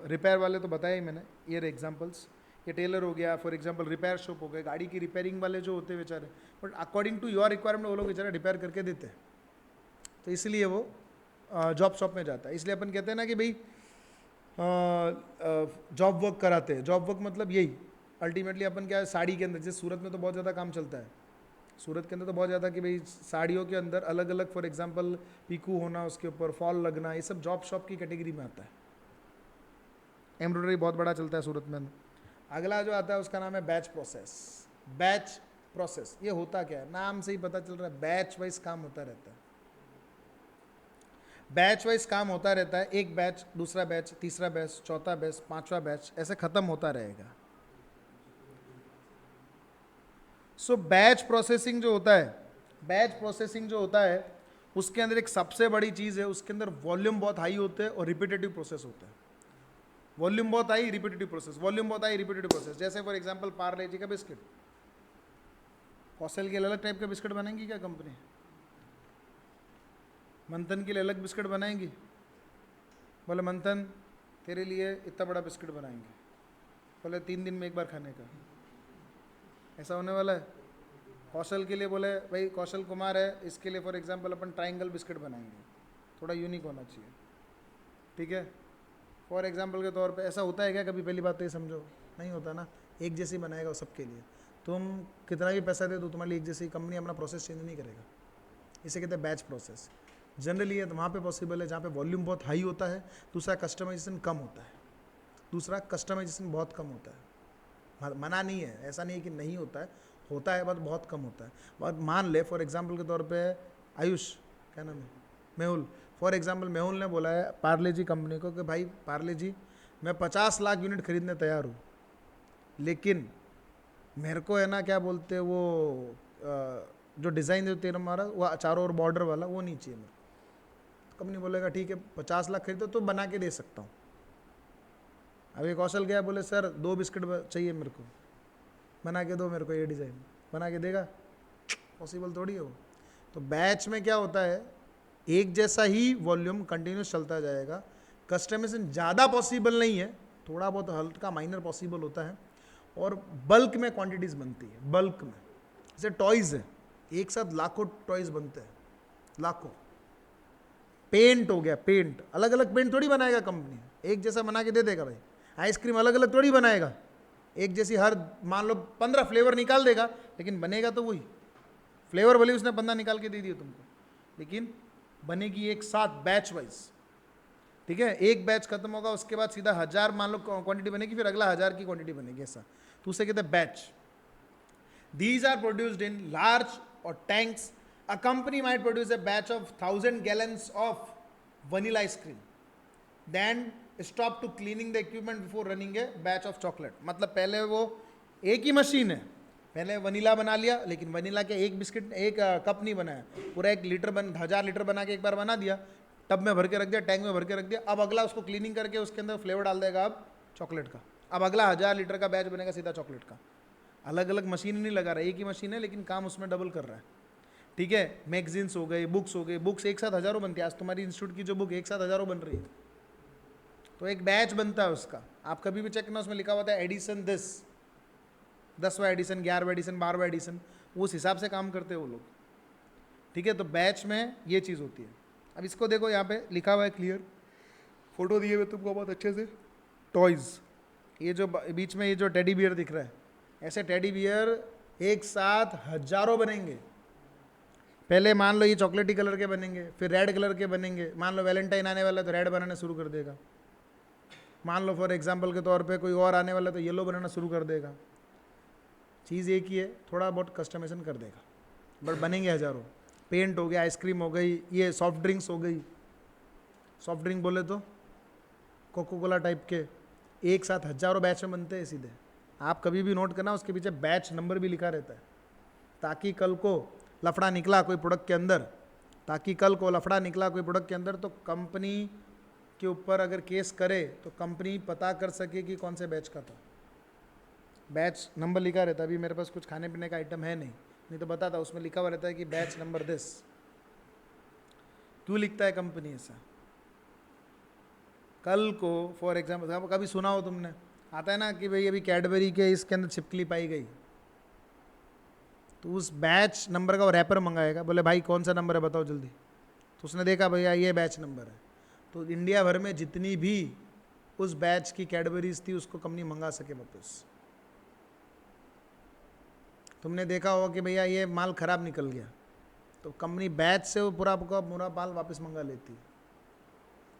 रिपेयर वाले, तो बताया ही मैंने, ये रहे एग्जाम्पल्स। ये टेलर हो गया, फॉर एग्जांपल रिपेयर शॉप हो गए, गाड़ी की रिपेयरिंग वाले जो होते हैं बेचारे, but according to your requirement वो लोग बेचारे रिपेयर करके देते हैं, तो इसलिए वो जॉब शॉप में जाता है। इसलिए अपन कहते हैं ना कि भाई जॉब वर्क कराते हैं। जॉब वर्क मतलब यही अल्टीमेटली अपन क्या है, साड़ी के अंदर, जैसे सूरत में तो बहुत ज़्यादा काम चलता है, सूरत के अंदर तो बहुत ज़्यादा कि भाई साड़ियों के अंदर अलग अलग फॉर एग्जांपल पीकू होना, उसके ऊपर फॉल लगना, ये सब जॉब शॉप की कैटेगरी में आता है। एम्ब्रॉयडरी बहुत बड़ा चलता है सूरत में। अगला जो आता है उसका नाम है बैच प्रोसेस। बैच प्रोसेस ये होता क्या है, नाम से ही पता चल रहा है, बैच वाइज काम होता रहता है। बैच वाइज काम होता रहता है, एक बैच, दूसरा बैच, तीसरा बैच, चौथा बैच, पांचवा बैच, ऐसे खत्म होता रहेगा। सो बैच प्रोसेसिंग जो होता है, बैच प्रोसेसिंग जो होता है उसके अंदर एक सबसे बड़ी चीज़ है, उसके अंदर वॉल्यूम बहुत हाई होते हैं और रिपीटेटिव प्रोसेस होता है। वॉल्यूम बहुत हाई, रिपीटेटिव प्रोसेस, वॉल्यूम बहुत हाई, रिपीटेटिव प्रोसेस। जैसे फॉर एग्जांपल पार्ले जी का बिस्किट, कौशल के अलग टाइप का बिस्किट बनाएंगी क्या कंपनी, मंथन के लिए अलग बिस्किट बनाएंगी, बोले मंथन तेरे लिए इतना बड़ा बिस्किट बनाएंगे, बोले 3 दिन में एक बार खाने का, ऐसा होने वाला है। कौशल के लिए बोले भाई कौशल कुमार है, इसके लिए for example upon triangle biscuit बनाएंगे, थोड़ा यूनिक होना चाहिए, ठीक है। फॉर एग्जांपल के तौर पे ऐसा होता है क्या कभी, पहली बात तो ये समझो, नहीं होता ना, एक जैसी बनाएगा वो सबके लिए। तुम कितना भी पैसा दे दो तुम्हारे लिए एक जैसी, कंपनी अपना प्रोसेस चेंज नहीं करेगा, इसे कहते हैं बैच प्रोसेस। जनरली ये तो वहाँ पे पॉसिबल है जहाँ पे वॉल्यूम बहुत हाई होता है, दूसरा कस्टमाइजेशन कम होता है, बहुत कम होता है। मना नहीं है, ऐसा नहीं है कि नहीं होता है बट बहुत कम होता है। और मान ले फॉर एग्जांपल के तौर पे आयुष, क्या नाम है, मेहुल, फॉर एग्जांपल मेहुल ने बोला है पार्ले जी कंपनी को कि भाई पार्ले जी मैं 50 लाख यूनिट खरीदने तैयार हूँ, लेकिन मेरे को है ना क्या बोलते हैं वो जो डिज़ाइन जो तेरा हमारा वो चारों ओर बॉर्डर वाला वो नहीं चाहिए मेरे को। तो कंपनी बोलेगा ठीक है 50 लाख खरीदो तो बना के दे सकता हूँ। अभी कौशल गया बोले सर 2 बिस्किट चाहिए मेरे को, बना के दो मेरे को, ये डिज़ाइन बना के देगा, पॉसिबल थोड़ी है वो। तो बैच में क्या होता है, एक जैसा ही वॉल्यूम कंटिन्यूस चलता जाएगा, कस्टमाइजेशन ज़्यादा पॉसिबल नहीं है, थोड़ा बहुत हल्का माइनर पॉसिबल होता है, और बल्क में क्वांटिटीज़ बनती है, बल्क में। जैसे टॉयज़ है, एक साथ लाखों टॉयज़ बनते हैं, लाखों। पेंट हो गया, पेंट अलग अलग पेंट थोड़ी बनाएगा कंपनी, एक जैसा बना के दे देगा भाई। आइसक्रीम अलग अलग थोड़ी बनाएगा, एक जैसी हर मान लो 15 फ्लेवर निकाल देगा, लेकिन बनेगा तो वही फ्लेवर, भले उसने 15 निकाल के दे दिए तुमको, लेकिन बनेगी एक साथ बैच वाइज, ठीक है। एक बैच खत्म होगा उसके बाद सीधा 1000 मान लो क्वांटिटी बनेगी, फिर अगला 1000 की क्वांटिटी बनेगी, ऐसा। तो उसे कहते हैं batch. These are produced in large or tanks. A company might produce a batch of 1000 gallons of vanilla ice cream, then stop to cleaning the equipment before running a batch of chocolate। मतलब पहले वो एक ही machine है, पहले vanilla बना लिया, लेकिन vanilla के एक बिस्किट एक कप नहीं बनाया, पूरा 1 लीटर 1000 लीटर बना के एक बार बना दिया, टब में भर के रख दिया, टैंक में भर के रख दिया। अब अगला उसको क्लीनिंग करके उसके अंदर फ्लेवर डाल देगा अब चॉकलेट का। अब अगला 1000 लीटर का बैच बनेगा सीधा चॉकलेट का। अलग अलग मशीन नहीं लगा रहा, एक ही मशीन है लेकिन काम उसमें डबल कर रहा है। ठीक है, मैगजीन्स हो गई, बुक्स हो गई, बुक्स एक साथ हज़ारों बनती है। आज तुम्हारी इंस्टीट्यूट की जो बुक एक साथ हज़ारों बन रही है, तो एक बैच बनता है उसका। आप कभी भी चेक करना, उसमें लिखा हुआ था एडिशन दिस, 10वां एडिशन, 11वां एडिशन, 12वां एडिशन, उस हिसाब से काम करते हैं वो लोग। ठीक है, तो बैच में ये चीज़ होती है। अब इसको देखो, यहाँ पे लिखा हुआ है क्लियर, फोटो दिए हुए तुमको बहुत अच्छे से, टॉयज़। ये जो बीच में ये जो टेडी बियर दिख रहा है, ऐसे टेडी बियर एक साथ हज़ारों बनेंगे। पहले मान लो ये चॉकलेटी कलर के बनेंगे, फिर रेड कलर के बनेंगे। मान लो वैलेंटाइन आने वाला है तो रेड बनाना शुरू कर देगा। मान लो फॉर एग्जांपल के तौर पे कोई और आने वाला है तो येलो बनाना शुरू कर देगा। चीज़ एक ही है, थोड़ा बहुत कस्टमाइजेशन कर देगा, बट बनेंगे हज़ारों। पेंट हो गया, आइसक्रीम हो गई, ये सॉफ्ट ड्रिंक्स हो गई। सॉफ्ट ड्रिंक बोले तो कोको कोला टाइप के, एक साथ हज़ारों बैच में बनते हैं सीधे। आप कभी भी नोट करना, उसके पीछे बैच नंबर भी लिखा रहता है, ताकि कल को लफड़ा निकला कोई प्रोडक्ट के अंदर, तो कंपनी के ऊपर अगर केस करे तो कंपनी पता कर सके कि कौन से बैच का था। बैच नंबर लिखा रहता है। अभी मेरे पास कुछ खाने पीने का आइटम है नहीं तो बताता, उसमें लिखा हुआ रहता है कि बैच नंबर दिस। क्यों लिखता है कंपनी ऐसा? कल को फॉर एग्जाम्पल, कभी सुना हो तुमने, आता है ना कि भाई अभी कैडबरी के इसके अंदर छिपकली पाई गई, तो उस बैच नंबर का वो रैपर मंगाएगा, बोले भाई कौन सा नंबर है बताओ जल्दी। तो उसने देखा भैया ये बैच नंबर है, तो इंडिया भर में जितनी भी उस बैच की कैडबरीज थी उसको कंपनी मंगा सके वापस। तुमने देखा होगा कि भैया ये माल ख़राब निकल गया, तो कंपनी बैच से वो पूरा माल वापस मंगा लेती है।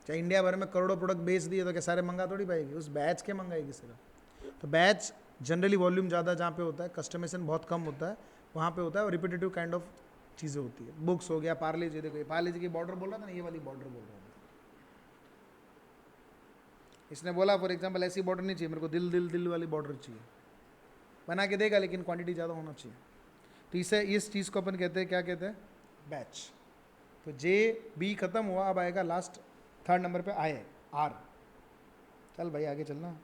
चाहे इंडिया भर में करोड़ों प्रोडक्ट बेच दिए तो क्या सारे मंगा थोड़ी पाएगी, उस बैच के मंगाएगी सिर्फ। तो बैच जनरली वॉल्यूम ज़्यादा जहाँ पे होता है, कस्टमाइजेशन बहुत कम होता है, वहाँ पे होता है, और रिपीटेटिव काइंड ऑफ चीज़ें होती है। बुक्स हो गया, पार्ले जी, देखो ये पार्ले जी की बॉर्डर बोल रहा था ना, ये वाली बॉर्डर बोल रहा हूँ। इसने बोला फॉर एग्जाम्पल ऐसी बॉर्डर नहीं चाहिए मेरे को, दिल दिल दिल वाली बॉर्डर चाहिए, बना के देगा लेकिन क्वांटिटी ज़्यादा होना चाहिए। तो इसे इस चीज़ को अपन कहते हैं, क्या कहते हैं, बैच। तो जे बी खत्म हुआ, अब आएगा लास्ट 3rd नंबर पे आए आर। चल भाई आगे चलना।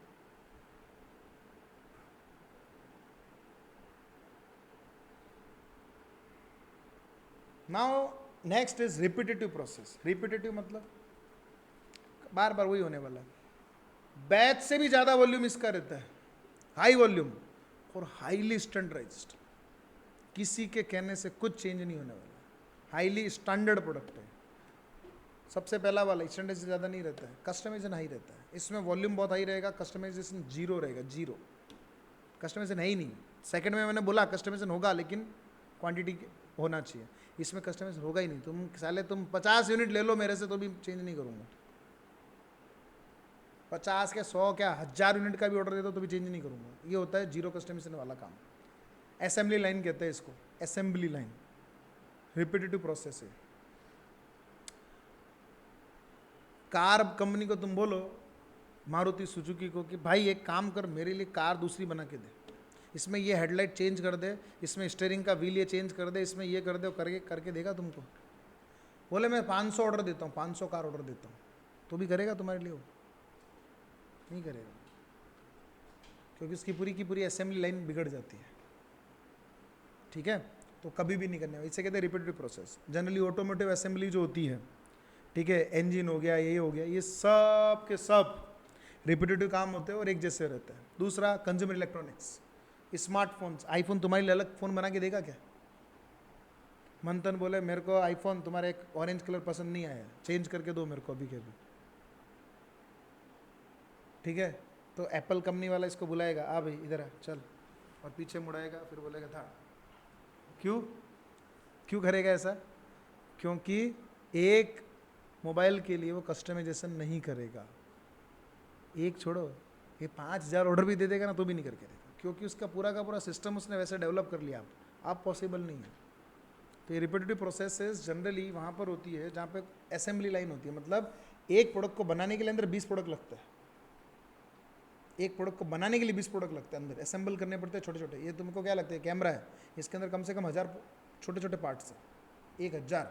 Now next is repetitive process. Repetitive मतलब बार बार वही होने वाला है। बैच से भी ज़्यादा वॉल्यूम इसका रहता है, हाई वॉल्यूम और हाईली स्टैंडर्डाइज्ड, किसी के कहने से कुछ चेंज नहीं होने वाला, हाईली स्टैंडर्ड प्रोडक्ट है। सबसे पहला वाला स्टैंडर्ड से ज़्यादा नहीं रहता है, कस्टमाइजेशन हाई रहता है। इसमें वॉल्यूम बहुत हाई रहेगा, कस्टमाइजेशन जीरो रहेगा, जीरो कस्टमाइजेशन है ही नहीं। सेकंड में मैंने बोला कस्टमाइजेशन होगा लेकिन क्वांटिटी होना चाहिए, इसमें कस्टमाइजेशन होगा ही नहीं। तुम 50 यूनिट ले लो मेरे से तो भी चेंज नहीं करूँगा, 50 क्या 100 क्या 1000 यूनिट का भी ऑर्डर देता तो भी चेंज नहीं करूँगा। ये होता है जीरो कस्टमाइजेशन वाला काम। असेंबली लाइन कहते हैं इसको, असेंबली लाइन, रिपीटेटिव प्रोसेस है। कार कंपनी को तुम बोलो, मारुति सुजुकी को, कि भाई एक काम कर मेरे लिए कार दूसरी बना के दे, इसमें ये हेडलाइट चेंज कर दे, इसमें स्टीयरिंग का व्हील ये चेंज कर दे, इसमें ये कर दे, करके देगा तुमको। बोले मैं 500 ऑर्डर देता हूँ, 500 कार ऑर्डर देता हूँ, तो भी करेगा तुम्हारे लिए? वो नहीं करेगा, क्योंकि उसकी पूरी की पूरी असेंबली लाइन बिगड़ जाती है। ठीक है, तो कभी भी नहीं करने, इसे कहते हैं repetitive process. Generally automotive assembly जो होती है, ठीक है, इंजन हो गया, ये हो गया, ये सब के सब रिपीटेटिव काम होते हैं और एक जैसे रहता है। दूसरा कंज्यूमर इलेक्ट्रॉनिक्स, स्मार्टफोन्स। आईफोन तुम्हारे लिए अलग फ़ोन बना के देगा क्या? मंथन बोले मेरे को आईफोन तुम्हारा एक ऑरेंज कलर पसंद नहीं आया, चेंज करके दो मेरे को अभी के अभी। ठीक है, तो एप्पल कंपनी वाला इसको बुलाएगा, आ भाई इधर आ चल, और पीछे मुड़ाएगा, फिर बोलेगा था। क्यों करेगा ऐसा? क्योंकि एक मोबाइल के लिए वो कस्टमाइजेशन नहीं करेगा। एक छोड़ो, ये 5000 ऑर्डर भी दे देगा ना तो भी नहीं करके देगा, क्योंकि उसका पूरा का पूरा सिस्टम उसने वैसे डेवलप कर लिया। आप पॉसिबल नहीं है। तो ये रिपीटेटिव प्रोसेसेस जनरली वहाँ पर होती है जहाँ पे असेंबली लाइन होती है, मतलब एक प्रोडक्ट को बनाने के लिए अंदर 20 प्रोडक्ट लगता है, एक प्रोडक्ट को बनाने के लिए 20 प्रोडक्ट लगते हैं, अंदर असेंबल करने पड़ते हैं छोटे छोटे। ये तुमको क्या लगता है, कैमरा है, इसके अंदर कम से कम 1000 छोटे छोटे पार्ट्स हैं, 1000।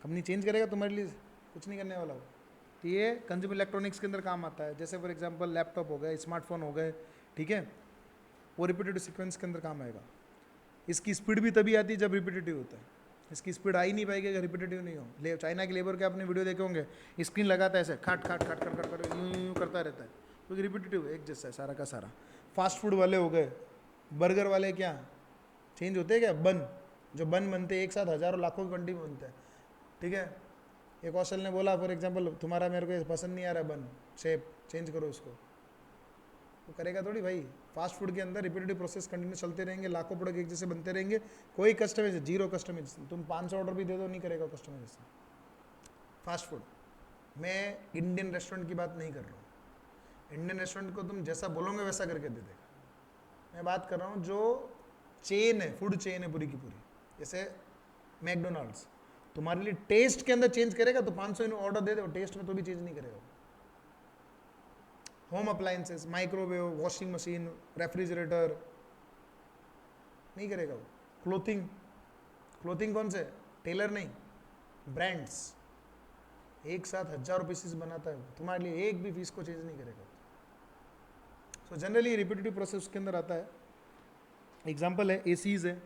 कंपनी चेंज करेगा तुम्हारे लिए कुछ नहीं करने वाला हो। तो ये कंज्यूमर इलेक्ट्रॉनिक्स के अंदर काम आता है। जैसे फॉर एग्जांपल लैपटॉप हो गए, स्मार्टफोन हो गए, ठीक है, वो रिपीटेटिव सीक्वेंस के अंदर काम आएगा। इसकी स्पीड भी तभी आती है जब रिपीटेटिव होता है। इसकी स्पीड आ ही नहीं पाएगी अगर रिपीटेटिव नहीं हो। चाइना के लेबर के आपने वीडियो देखे होंगे, स्क्रीन लगाता है ऐसे खाट खाट खाट खाट खाट यूँ यूँ करता रहता है, क्योंकि रिपीटेटिव एक जैसा है सारा का सारा। फास्ट फूड वाले हो गए, बर्गर वाले, क्या चेंज होते हैं क्या? बन, जो बन बनते हैं एक साथ हज़ारों लाखों की क्वांटिटी में बनता है, ठीक है। एक हॉस्टल ने बोला फॉर एग्जांपल, तुम्हारा मेरे को पसंद नहीं आ रहा बन शेप, चेंज करो उसको, तो करेगा थोड़ी भाई। फास्ट फूड के अंदर रिपीटेटिव प्रोसेस कंटिन्यू चलते रहेंगे, लाखों प्रोडक्ट एक जैसे बनते रहेंगे, कोई कस्टमाइजेशन, जीरो कस्टमाइजेशन। तुम 500 ऑर्डर भी दे दो, नहीं करेगा कस्टमाइजेशन फास्ट फूड। मैं इंडियन रेस्टोरेंट की बात नहीं कर रहा हूँ, इंडियन रेस्टोरेंट को तुम जैसा बोलोगे वैसा करके दे देगा। मैं बात कर रहा हूँ जो चेन है, फूड चेन है पूरी की पूरी, जैसे मैकडोनल्ड्स, तुम्हारे लिए टेस्ट के अंदर चेंज करेगा तो 500 ऑर्डर दे दो, टेस्ट में तो भी चेंज नहीं करेगा। Home appliances, microwave, washing machine, refrigerator, नहीं करेगा वो। क्लोथिंग, क्लोथिंग कौन से? टेलर नहीं, ब्रांड्स, एक साथ हजारों पीसेस बनाता है, तुम्हारे लिए एक भी पीस को चेंज नहीं करेगा। सो जनरली रिपीटेटिव प्रोसेस के अंदर आता है। एग्जाम्पल है एसीज है,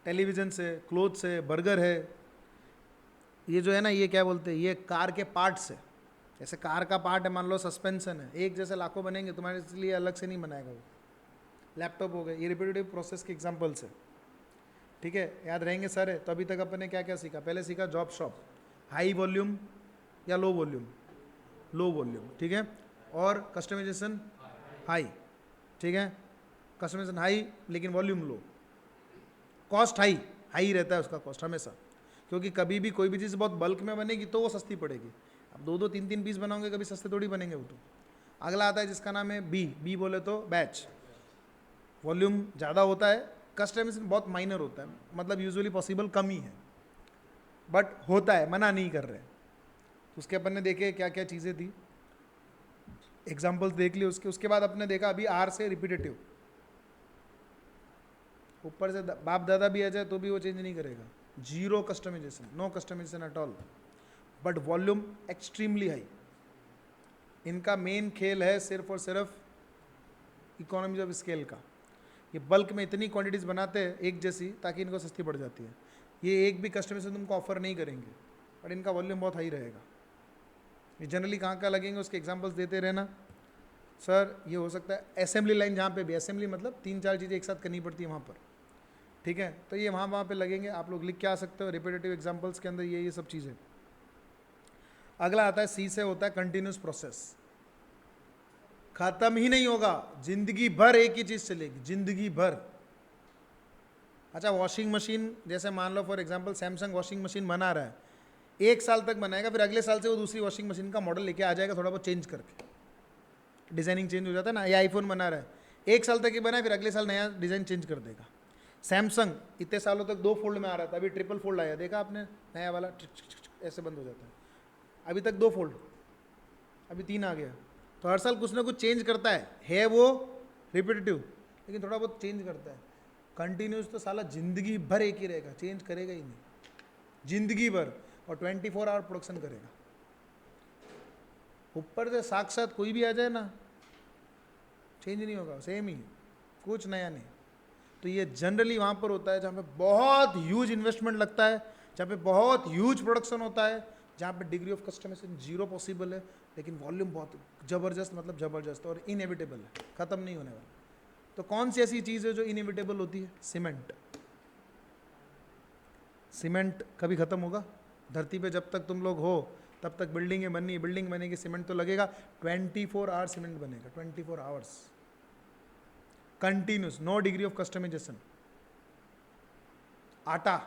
टेलीविजन है, क्लोथ्स है, बर्गर है। ये जो है ना, ये क्या बोलते हैं, ये कार के पार्ट्स है। जैसे कार का पार्ट है, मान लो सस्पेंशन है, एक जैसे लाखों बनेंगे, तुम्हारे लिए अलग से नहीं बनाएगा वो। लैपटॉप हो गए, ये रिपीटेटिव प्रोसेस के एग्जांपल्स है, ठीक है, याद रहेंगे सारे। तो अभी तक अपन ने क्या क्या सीखा? पहले सीखा जॉब शॉप, हाई वॉल्यूम या लो वॉल्यूम, लो वॉल्यूम, ठीक है, और कस्टमाइजेशन हाई, ठीक है, कस्टमाइजेशन हाई लेकिन volume low, cost high, high रहता है उसका कॉस्ट हमेशा, क्योंकि कभी भी कोई भी चीज़ बहुत बल्क में बनेगी तो वो सस्ती पड़ेगी। अब 2-2 3-3 पीस बनाओगे, कभी सस्ते थोड़ी बनेंगे वो तो। अगला आता है जिसका नाम है बी, बी बोले तो बैच, वॉल्यूम ज़्यादा होता है, कस्टमाइजेशन बहुत माइनर होता है, मतलब यूजुअली पॉसिबल कम ही है, बट होता है, मना नहीं कर रहे। उसके अपन ने देखे क्या क्या चीज़ें थी, एग्जाम्पल्स देख लिए उसके। उसके बाद अपने देखा अभी आर से रिपीटेटिव, ऊपर से बाप दादा भी आ जाए तो भी वो चेंज नहीं करेगा, zero customization, no customization at all, but volume extremely high. इनका मेन खेल है सिर्फ और सिर्फ इकोनॉमीज ऑफ स्केल का। ये बल्क में इतनी क्वांटिटीज बनाते हैं एक जैसी, ताकि इनको सस्ती पड़ जाती है। ये एक भी कस्टमाइजेशन तुमको ऑफर नहीं करेंगे, बट इनका वॉल्यूम बहुत हाई रहेगा। ये जनरली कहाँ कहाँ लगेंगे उसके एग्जांपल्स देते रहना। सर ये हो सकता है असेंबली लाइन, जहाँ पे भी असेंबली मतलब 3-4 चीज़ें एक साथ करनी पड़ती है वहाँ पर, ठीक है, तो ये वहाँ पे लगेंगे। आप लोग लिख के आ सकते हो रिपीटेटिव एग्जांपल्स के अंदर ये सब चीज़ें। अगला आता है सी से, होता है कंटिन्यूस प्रोसेस, खत्म ही नहीं होगा, जिंदगी भर एक ही चीज़ चलेगी, जिंदगी भर। अच्छा, वॉशिंग मशीन जैसे मान लो for example Samsung washing machine बना रहा है, 1 साल तक बनाएगा, फिर अगले साल से वो दूसरी वॉशिंग मशीन का मॉडल लेके आ जाएगा, थोड़ा बहुत चेंज करके, डिज़ाइनिंग चेंज हो जाता है ना। ये आईफोन बना रहा है, 1 साल तक ही बना है, फिर अगले साल नया डिज़ाइन चेंज कर देगा। सैमसंग इतने सालों तक 2 फोल्ड में आ रहा था, अभी ट्रिपल फोल्ड आया, देखा आपने, नया वाला ऐसे बंद हो जाता है, अभी तक 2 फोल्ड, अभी 3 आ गया। तो हर साल कुछ ना कुछ चेंज करता है वो रिपीटेटिव, लेकिन थोड़ा बहुत चेंज करता है। कंटिन्यूस तो साला जिंदगी भर एक ही रहेगा, चेंज करेगा ही नहीं जिंदगी भर, और 24 आवर प्रोडक्शन करेगा। ऊपर से साक्षात कोई भी आ जाए ना, चेंज नहीं होगा, सेम ही, कुछ नया नहीं। तो ये जनरली वहाँ पर होता है जहाँ पे बहुत ह्यूज इन्वेस्टमेंट लगता है, जहाँ पे बहुत ह्यूज प्रोडक्शन होता है, जहाँ पे degree of customization zero possible है, लेकिन वॉल्यूम बहुत ज़बरदस्त, मतलब ज़बरदस्त, और इनएविटेबल है, ख़त्म नहीं होने वाला। तो कौन सी ऐसी चीज़ है जो इनएविटेबल होती है? सीमेंट। सीमेंट कभी ख़त्म होगा? धरती पे जब तक तुम लोग हो तब तक बिल्डिंगें बननी, बिल्डिंग बनेगी, सीमेंट तो लगेगा। 24 आवर सीमेंट बनेगा, 24 hours continuous, no degree of customization. आटा,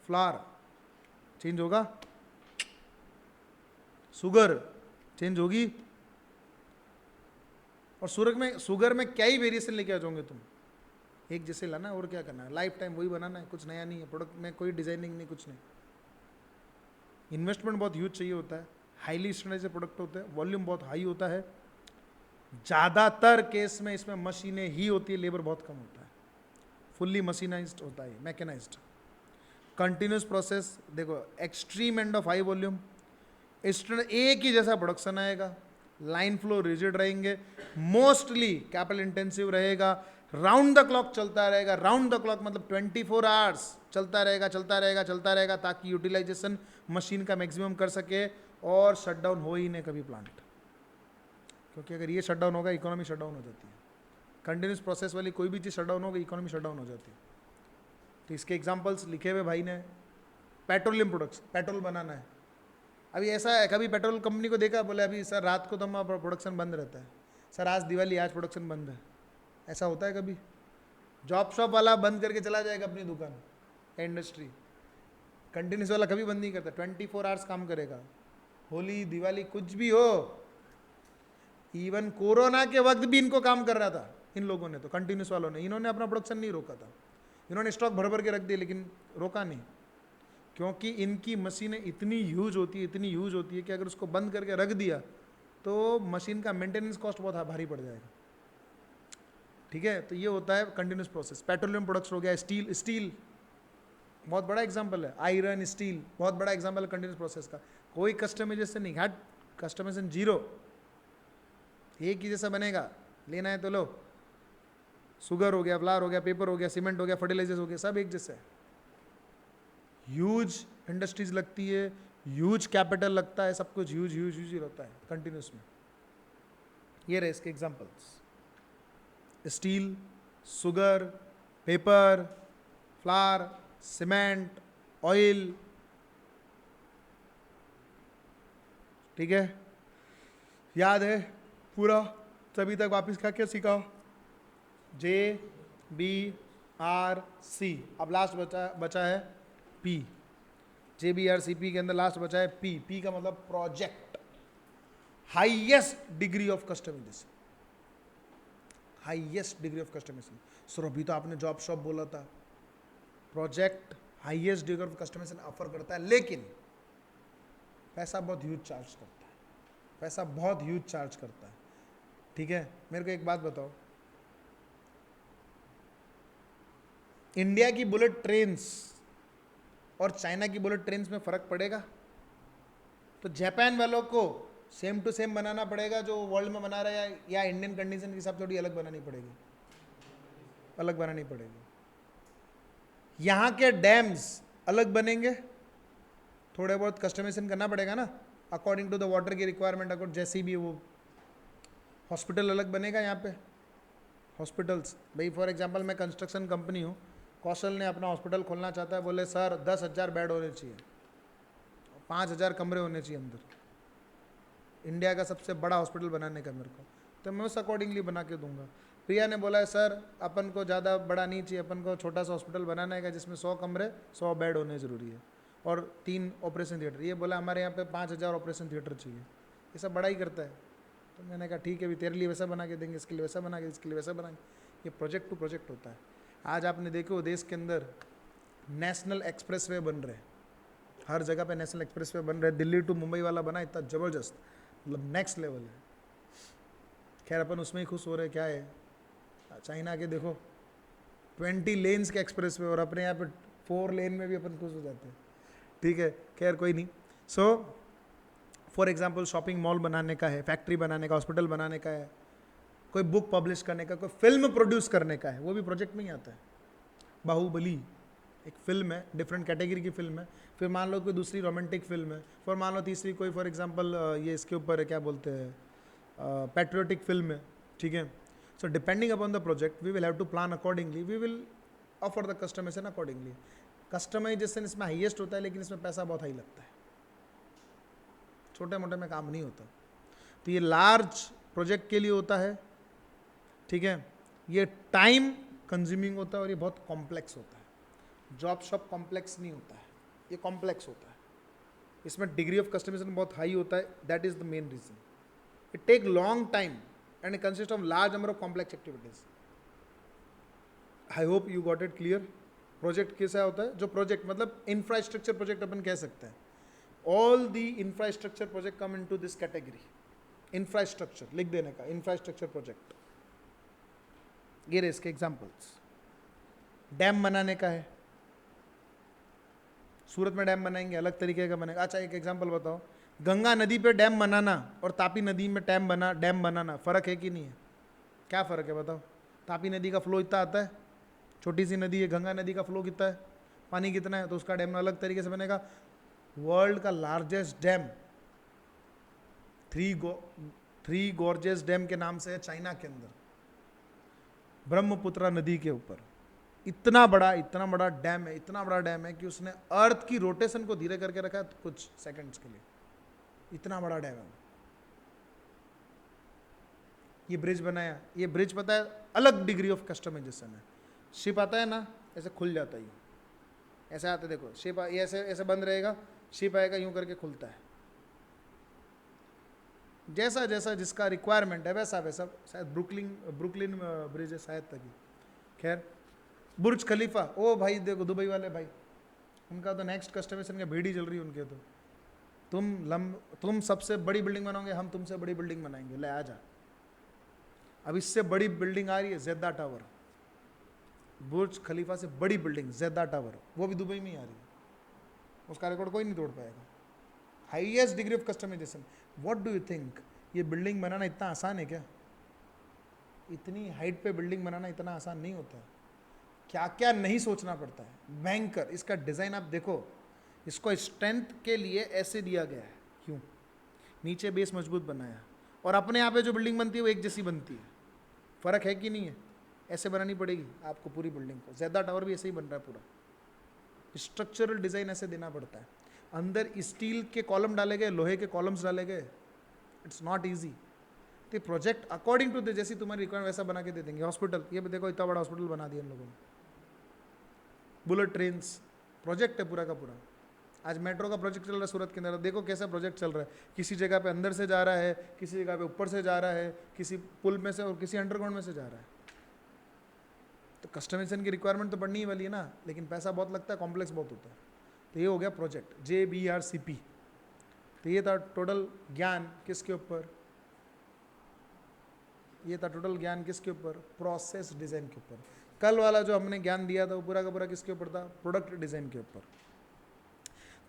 फ्लावर चेंज होगा, शुगर चेंज होगी, और शुगर में क्या ही वेरिएशन लेके आ जाओगे तुम, एक जैसे लाना, और क्या करना है, लाइफ टाइम वही बनाना है, कुछ नया नहीं है, प्रोडक्ट में कोई डिजाइनिंग नहीं, कुछ नहीं। इन्वेस्टमेंट बहुत ह्यूज चाहिए होता है, हाईली स्टैंडर्डाइज्ड प्रोडक्ट होते हैं, वॉल्यूम बहुत हाई होता है, ज़्यादातर केस में इसमें मशीनें ही होती है, लेबर बहुत कम होता है, फुल्ली मशीनाइज्ड होता है, मैकेनाइज्ड। कंटिन्यूस प्रोसेस देखो, extreme end of high volume, एक ही जैसा प्रोडक्शन आएगा, लाइन फ्लो रिजिड रहेंगे, मोस्टली कैपिटल इंटेंसिव रहेगा, राउंड द क्लॉक चलता रहेगा। राउंड द क्लॉक मतलब 24 आवर्स चलता रहेगा, चलता रहेगा, चलता रहेगा, ताकि यूटिलाइजेशन मशीन का मैक्सिमम कर सके और शटडाउन हो ही नहीं कभी प्लांट, क्योंकि अगर ये शटडाउन होगा इकोनॉमी शटडाउन हो जाती है। कंटिन्यूस प्रोसेस वाली कोई भी चीज़ शटडाउन होगी इकोनॉमी शटडाउन हो जाती है। तो इसके एग्जांपल्स लिखे हुए भाई ने, पेट्रोलियम प्रोडक्ट्स, पेट्रोल बनाना है, अभी ऐसा है कभी पेट्रोल कंपनी को देखा, बोले अभी सर रात को तो हमारा प्रोडक्शन बंद रहता है, सर आज दिवाली आज प्रोडक्शन बंद है, ऐसा होता है कभी? जॉब शॉप वाला बंद करके चला जाएगा अपनी दुकान, इंडस्ट्री। कंटिन्यूस वाला कभी बंद नहीं करता, 24 आवर्स काम करेगा, होली दिवाली कुछ भी हो। इवन कोरोना के वक्त भी इनको काम कर रहा था इन लोगों ने, तो कंटिन्यूस वालों ने, इन्होंने अपना प्रोडक्शन नहीं रोका था, इन्होंने स्टॉक भर भर के रख दिए लेकिन रोका नहीं, क्योंकि इनकी मशीनें इतनी यूज होती है, इतनी यूज होती है कि अगर उसको बंद करके रख दिया तो मशीन का मेंटेनेंस कॉस्ट बहुत भारी पड़ जाएगा। ठीक है, तो ये होता है कंटिन्यूस प्रोसेस। पेट्रोलियम प्रोडक्ट्स हो गया, स्टील, स्टील बहुत बड़ा एग्जांपल है, आयरन स्टील बहुत बड़ा एग्जांपल है कंटिन्यूस प्रोसेस का। कोई कस्टमाइजेशन नहीं, हट कस्टमाइजेशन जीरो, एक ही जैसा बनेगा, लेना है तो लो। शुगर हो गया, फ्लावर हो गया, पेपर हो गया, सीमेंट हो गया, फर्टिलाइजर्स हो गया, सब एक जैसा है। ह्यूज इंडस्ट्रीज लगती है, ह्यूज कैपिटल लगता है, सब कुछ ह्यूज ह्यूज ह्यूज होता है कंटिन्यूस में। ये रहे इसके examples, steel, sugar, paper, flower, cement, oil. ठीक है, याद है पूरा तभी तक? वापस क्या क्या सीखा? JBRC, अब लास्ट बचा है P। JBRCP के अंदर लास्ट बचा है P। P का मतलब project, highest degree of customization, highest degree of customization. Sir अभी तो आपने जॉब शॉप बोला था, project highest degree of customization offer करता है, लेकिन पैसा बहुत ह्यूज चार्ज करता है, पैसा बहुत ह्यूज चार्ज करता है। ठीक है, मेरे को एक बात बताओ, इंडिया की बुलेट ट्रेन्स और चाइना की बुलेट ट्रेन्स में फ़र्क पड़ेगा? तो जापान वालों को सेम टू सेम बनाना पड़ेगा जो वर्ल्ड में बना रहा है, या इंडियन कंडीशन के हिसाब थोड़ी अलग बनानी पड़ेगी? अलग बनानी पड़ेगी। यहाँ के डैम्स अलग बनेंगे, थोड़े बहुत कस्टमाइजेशन करना पड़ेगा ना, अकॉर्डिंग टू द वाटर की रिक्वायरमेंट, अकॉर्डिंग जैसी भी वो। हॉस्पिटल अलग बनेगा यहाँ पे, हॉस्पिटल्स भाई फॉर एग्जांपल मैं कंस्ट्रक्शन कंपनी हूँ, कौशल ने अपना हॉस्पिटल खोलना चाहता है, बोले सर 10,000 बेड होने चाहिए, 5,000 कमरे होने चाहिए अंदर, इंडिया का सबसे बड़ा हॉस्पिटल बनाने का मेरे को, तो मैं उस अकॉर्डिंगली बना के दूंगा। प्रिया ने बोला है सर अपन को ज़्यादा बड़ा नहीं चाहिए, अपन को छोटा सा हॉस्पिटल बनाना है जिसमें 100 कमरे 100 बेड होने ज़रूरी है और 3 ऑपरेशन थिएटर। ये बोला हमारे यहाँ पे 5,000 ऑपरेशन थिएटर चाहिए, ये सब बड़ा ही करता है। तो मैंने कहा ठीक है अभी तेरे लिए वैसा बना के देंगे, इसके लिए वैसा बना के, इसके लिए वैसा बनाएंगे। ये प्रोजेक्ट टू प्रोजेक्ट होता है। आज आपने देखो देश के अंदर नेशनल एक्सप्रेसवे बन रहे हैं, हर जगह पे नेशनल एक्सप्रेसवे बन रहे हैं। दिल्ली टू मुंबई वाला बना, इतना ज़बरदस्त, मतलब नेक्स्ट लेवल है। खैर अपन उसमें ही खुश हो रहे हैं, क्या है, चाइना के देखो 20 लेन्स के एक्सप्रेसवे और अपने यहाँ पे 4 लेन में भी अपन खुश हो जाते हैं। ठीक है, खैर कोई नहीं। So for example shopping mall बनाने का है, फैक्ट्री बनाने का, हॉस्पिटल बनाने का है, कोई बुक पब्लिश करने का, कोई फिल्म प्रोड्यूस करने का है, वो भी प्रोजेक्ट में ही आता है। बाहुबली एक फिल्म है, डिफरेंट कैटेगरी की फिल्म है। फिर मान लो कोई दूसरी रोमांटिक फिल्म है, फिर मान लो तीसरी कोई फॉर एग्जांपल ये इसके ऊपर है, क्या बोलते हैं, पैट्रियोटिक फिल्म है। ठीक है, so depending upon the project we will have to plan accordingly, we will offer the customization accordingly. Customization इसमें हाईएस्ट होता है, लेकिन इसमें पैसा बहुत हाई लगता है, छोटे मोटे में काम नहीं होता। तो ये लार्ज प्रोजेक्ट के लिए होता है। ठीक है, ये टाइम कंज्यूमिंग होता है और ये बहुत कॉम्प्लेक्स होता है। जॉब शॉप कॉम्प्लेक्स नहीं होता है, ये कॉम्प्लेक्स होता है। इसमें डिग्री ऑफ कस्टमाइजेशन बहुत हाई होता है, that is the main reason. It take long time and it consist of large number of complex activities. I hope you got it clear. Project कैसा होता है? जो प्रोजेक्ट मतलब इंफ्रास्ट्रक्चर प्रोजेक्ट अपन कह सकते हैं। All the infrastructure project come into this category. Infrastructure लिख देने का, इंफ्रास्ट्रक्चर प्रोजेक्ट। ये रहे इसके एग्जाम्पल्स। डैम बनाने का है, सूरत में डैम बनाएंगे, अलग तरीके का बनेगा। अच्छा एक एग्जाम्पल बताओ, गंगा नदी पे डैम बनाना और तापी नदी में डैम बनाना फ़र्क है कि नहीं है? क्या फ़र्क है बताओ? तापी नदी का फ्लो इतना आता है, छोटी सी नदी है, गंगा नदी का फ्लो कितना है, पानी कितना है, तो उसका डैम अलग तरीके से बनेगा। वर्ल्ड का largest dam three gorges dam के नाम से है चाइना के अंदर, ब्रह्मपुत्रा नदी के ऊपर। इतना बड़ा डैम है, इतना बड़ा डैम है कि उसने अर्थ की रोटेशन को धीरे करके रखा है कुछ सेकंड्स के लिए। इतना बड़ा डैम है। ये ब्रिज बनाया, ये ब्रिज पता है अलग डिग्री ऑफ कस्टमाइजेशन है। शिप आता है ना, ऐसे खुल जाता है, ऐसे आता है, देखो शिप ये ऐसे ऐसे बंद रहेगा, शिप आएगा यूं करके खुलता है। जैसा जैसा जिसका रिक्वायरमेंट है वैसा वैसा। शायद ब्रुकलिन ब्रिज है शायद तक। खैर बुर्ज खलीफा, ओ भाई देखो दुबई वाले भाई, उनका तो नेक्स्ट कस्टमाइजेशन का भीड़ ही चल रही है उनके। तो तुम सबसे बड़ी बिल्डिंग बनाओगे, हम तुमसे बड़ी बिल्डिंग बनाएंगे, ले आ जा। अब इससे बड़ी बिल्डिंग आ रही है जेद्दा टावर, बुर्ज खलीफा से बड़ी बिल्डिंग जेद्दा टावर, वो भी दुबई में ही आ रही है। उसका रिकॉर्ड कोई नहीं तोड़ पाएगा। Highest degree of customization. What do you think, ये बिल्डिंग बनाना इतना आसान है क्या? इतनी हाइट पे बिल्डिंग बनाना इतना आसान नहीं होता है। क्या क्या नहीं सोचना पड़ता है। बैंकर, इसका डिज़ाइन आप देखो, इसको स्ट्रेंथ के लिए ऐसे दिया गया है, क्यों? नीचे बेस मजबूत बनाया, और अपने यहाँ पे जो बिल्डिंग बनती है वो एक जैसी बनती है। फ़र्क है कि नहीं है? ऐसे बनानी पड़ेगी आपको पूरी बिल्डिंग को। ज़ेदा टावर भी ऐसे ही बन रहा है पूरा। स्ट्रक्चरल डिज़ाइन ऐसे देना पड़ता है। अंदर स्टील के कॉलम डाले गए, लोहे के कॉलम्स डाले गए। It's not easy. तो प्रोजेक्ट अकॉर्डिंग टू द जैसी तुम्हारी रिक्वायरमेंट वैसा बना के दे देंगे। हॉस्पिटल, ये भी देखो इतना बड़ा हॉस्पिटल बना दिया इन लोगों ने। बुलेट ट्रेन्स, प्रोजेक्ट है पूरा का पूरा। आज मेट्रो का प्रोजेक्ट चल रहा है सूरत के अंदर, देखो कैसा प्रोजेक्ट चल रहा है। किसी जगह पे अंदर से जा रहा है, किसी जगह पे ऊपर से जा रहा है, किसी पुल में से और किसी अंडरग्राउंड में से जा रहा है। तो कस्टमाइजेशन की रिक्वायरमेंट तो बढ़नी ही वाली है ना, लेकिन पैसा बहुत लगता है, कॉम्प्लेक्स बहुत होता है। तो ये हो गया प्रोजेक्ट JBRCP। तो ये था टोटल ज्ञान किसके ऊपर? ये था टोटल ज्ञान किसके ऊपर? प्रोसेस डिज़ाइन के ऊपर। कल वाला जो हमने ज्ञान दिया था वो पूरा का पूरा किसके ऊपर था? प्रोडक्ट डिज़ाइन के ऊपर।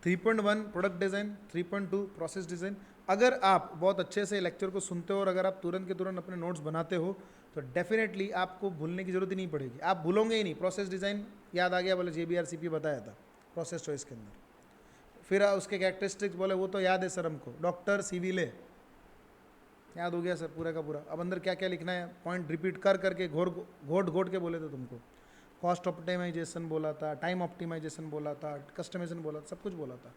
3.1 प्रोडक्ट डिज़ाइन, 3.2 प्रोसेस डिज़ाइन। अगर आप बहुत अच्छे से लेक्चर को सुनते हो और अगर आप तुरंत के तुरंत अपने नोट्स बनाते हो तो डेफिनेटली आपको भूलने की जरूरत ही नहीं पड़ेगी, आप भूलोगे ही नहीं। प्रोसेस डिज़ाइन याद आ गया, बोले JBRCP बताया था प्रोसेस चॉइस के अंदर। फिर उसके कैरेक्टरिस्टिक्स बोले वो तो याद है सर हमको, डॉक्टर सिविले याद हो गया सर पूरा का पूरा। अब अंदर क्या क्या लिखना है, पॉइंट रिपीट कर करके घोट के बोले थे तुमको। कॉस्ट ऑप्टिमाइजेशन बोला था, टाइम ऑप्टिमाइजेशन बोला था, कस्टमाइजेशन बोला था, सब कुछ बोला था।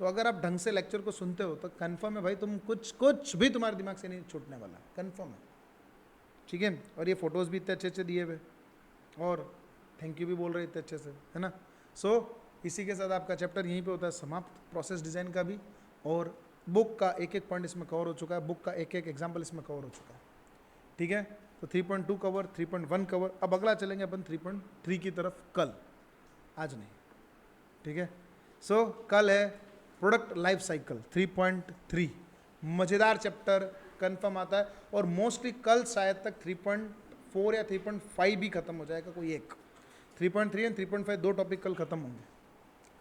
तो अगर आप ढंग से लेक्चर को सुनते हो तो कन्फर्म है भाई, तुम कुछ भी तुम्हारे दिमाग से नहीं छूटने वाला, कन्फर्म है। ठीक है, और ये फोटोज़ भी इतने अच्छे अच्छे दिए हुए और थैंक यू भी बोल रहे इतने अच्छे से, है ना। सो इसी के साथ आपका चैप्टर यहीं पे होता है समाप्त, प्रोसेस डिज़ाइन का भी। और बुक का एक एक पॉइंट इसमें कवर हो चुका है, बुक का एक एक एग्जाम्पल इसमें कवर हो चुका है। ठीक है, तो 3.2 कवर, 3.1 कवर। अब अगला चलेंगे अपन 3.3 की तरफ कल, आज नहीं। ठीक है, सो कल है प्रोडक्ट लाइफ साइकिल 3.3। मज़ेदार चैप्टर कंफर्म आता है, और मोस्टली कल शायद तक 3.4 या 3.5 भी खत्म हो जाएगा कोई एक। 3.3 एंड 3.5 दो टॉपिक कल खत्म होंगे।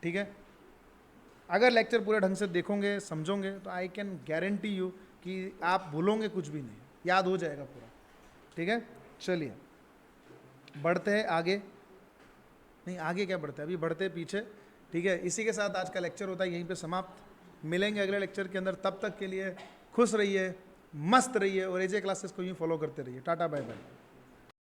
ठीक है, अगर लेक्चर पूरे ढंग से देखोगे समझोगे तो आई कैन गारंटी यू कि आप भूलोगे कुछ भी नहीं, याद हो जाएगा पूरा। ठीक है, चलिए बढ़ते हैं आगे। नहीं आगे क्या बढ़ते हैं, अभी बढ़ते हैं पीछे। ठीक है, इसी के साथ आज का लेक्चर होता है यहीं पे समाप्त। मिलेंगे अगले लेक्चर के अंदर, तब तक के लिए खुश रहिए, मस्त रहिए और AJ क्लासेस को यूँ फॉलो करते रहिए। Tata bye bye.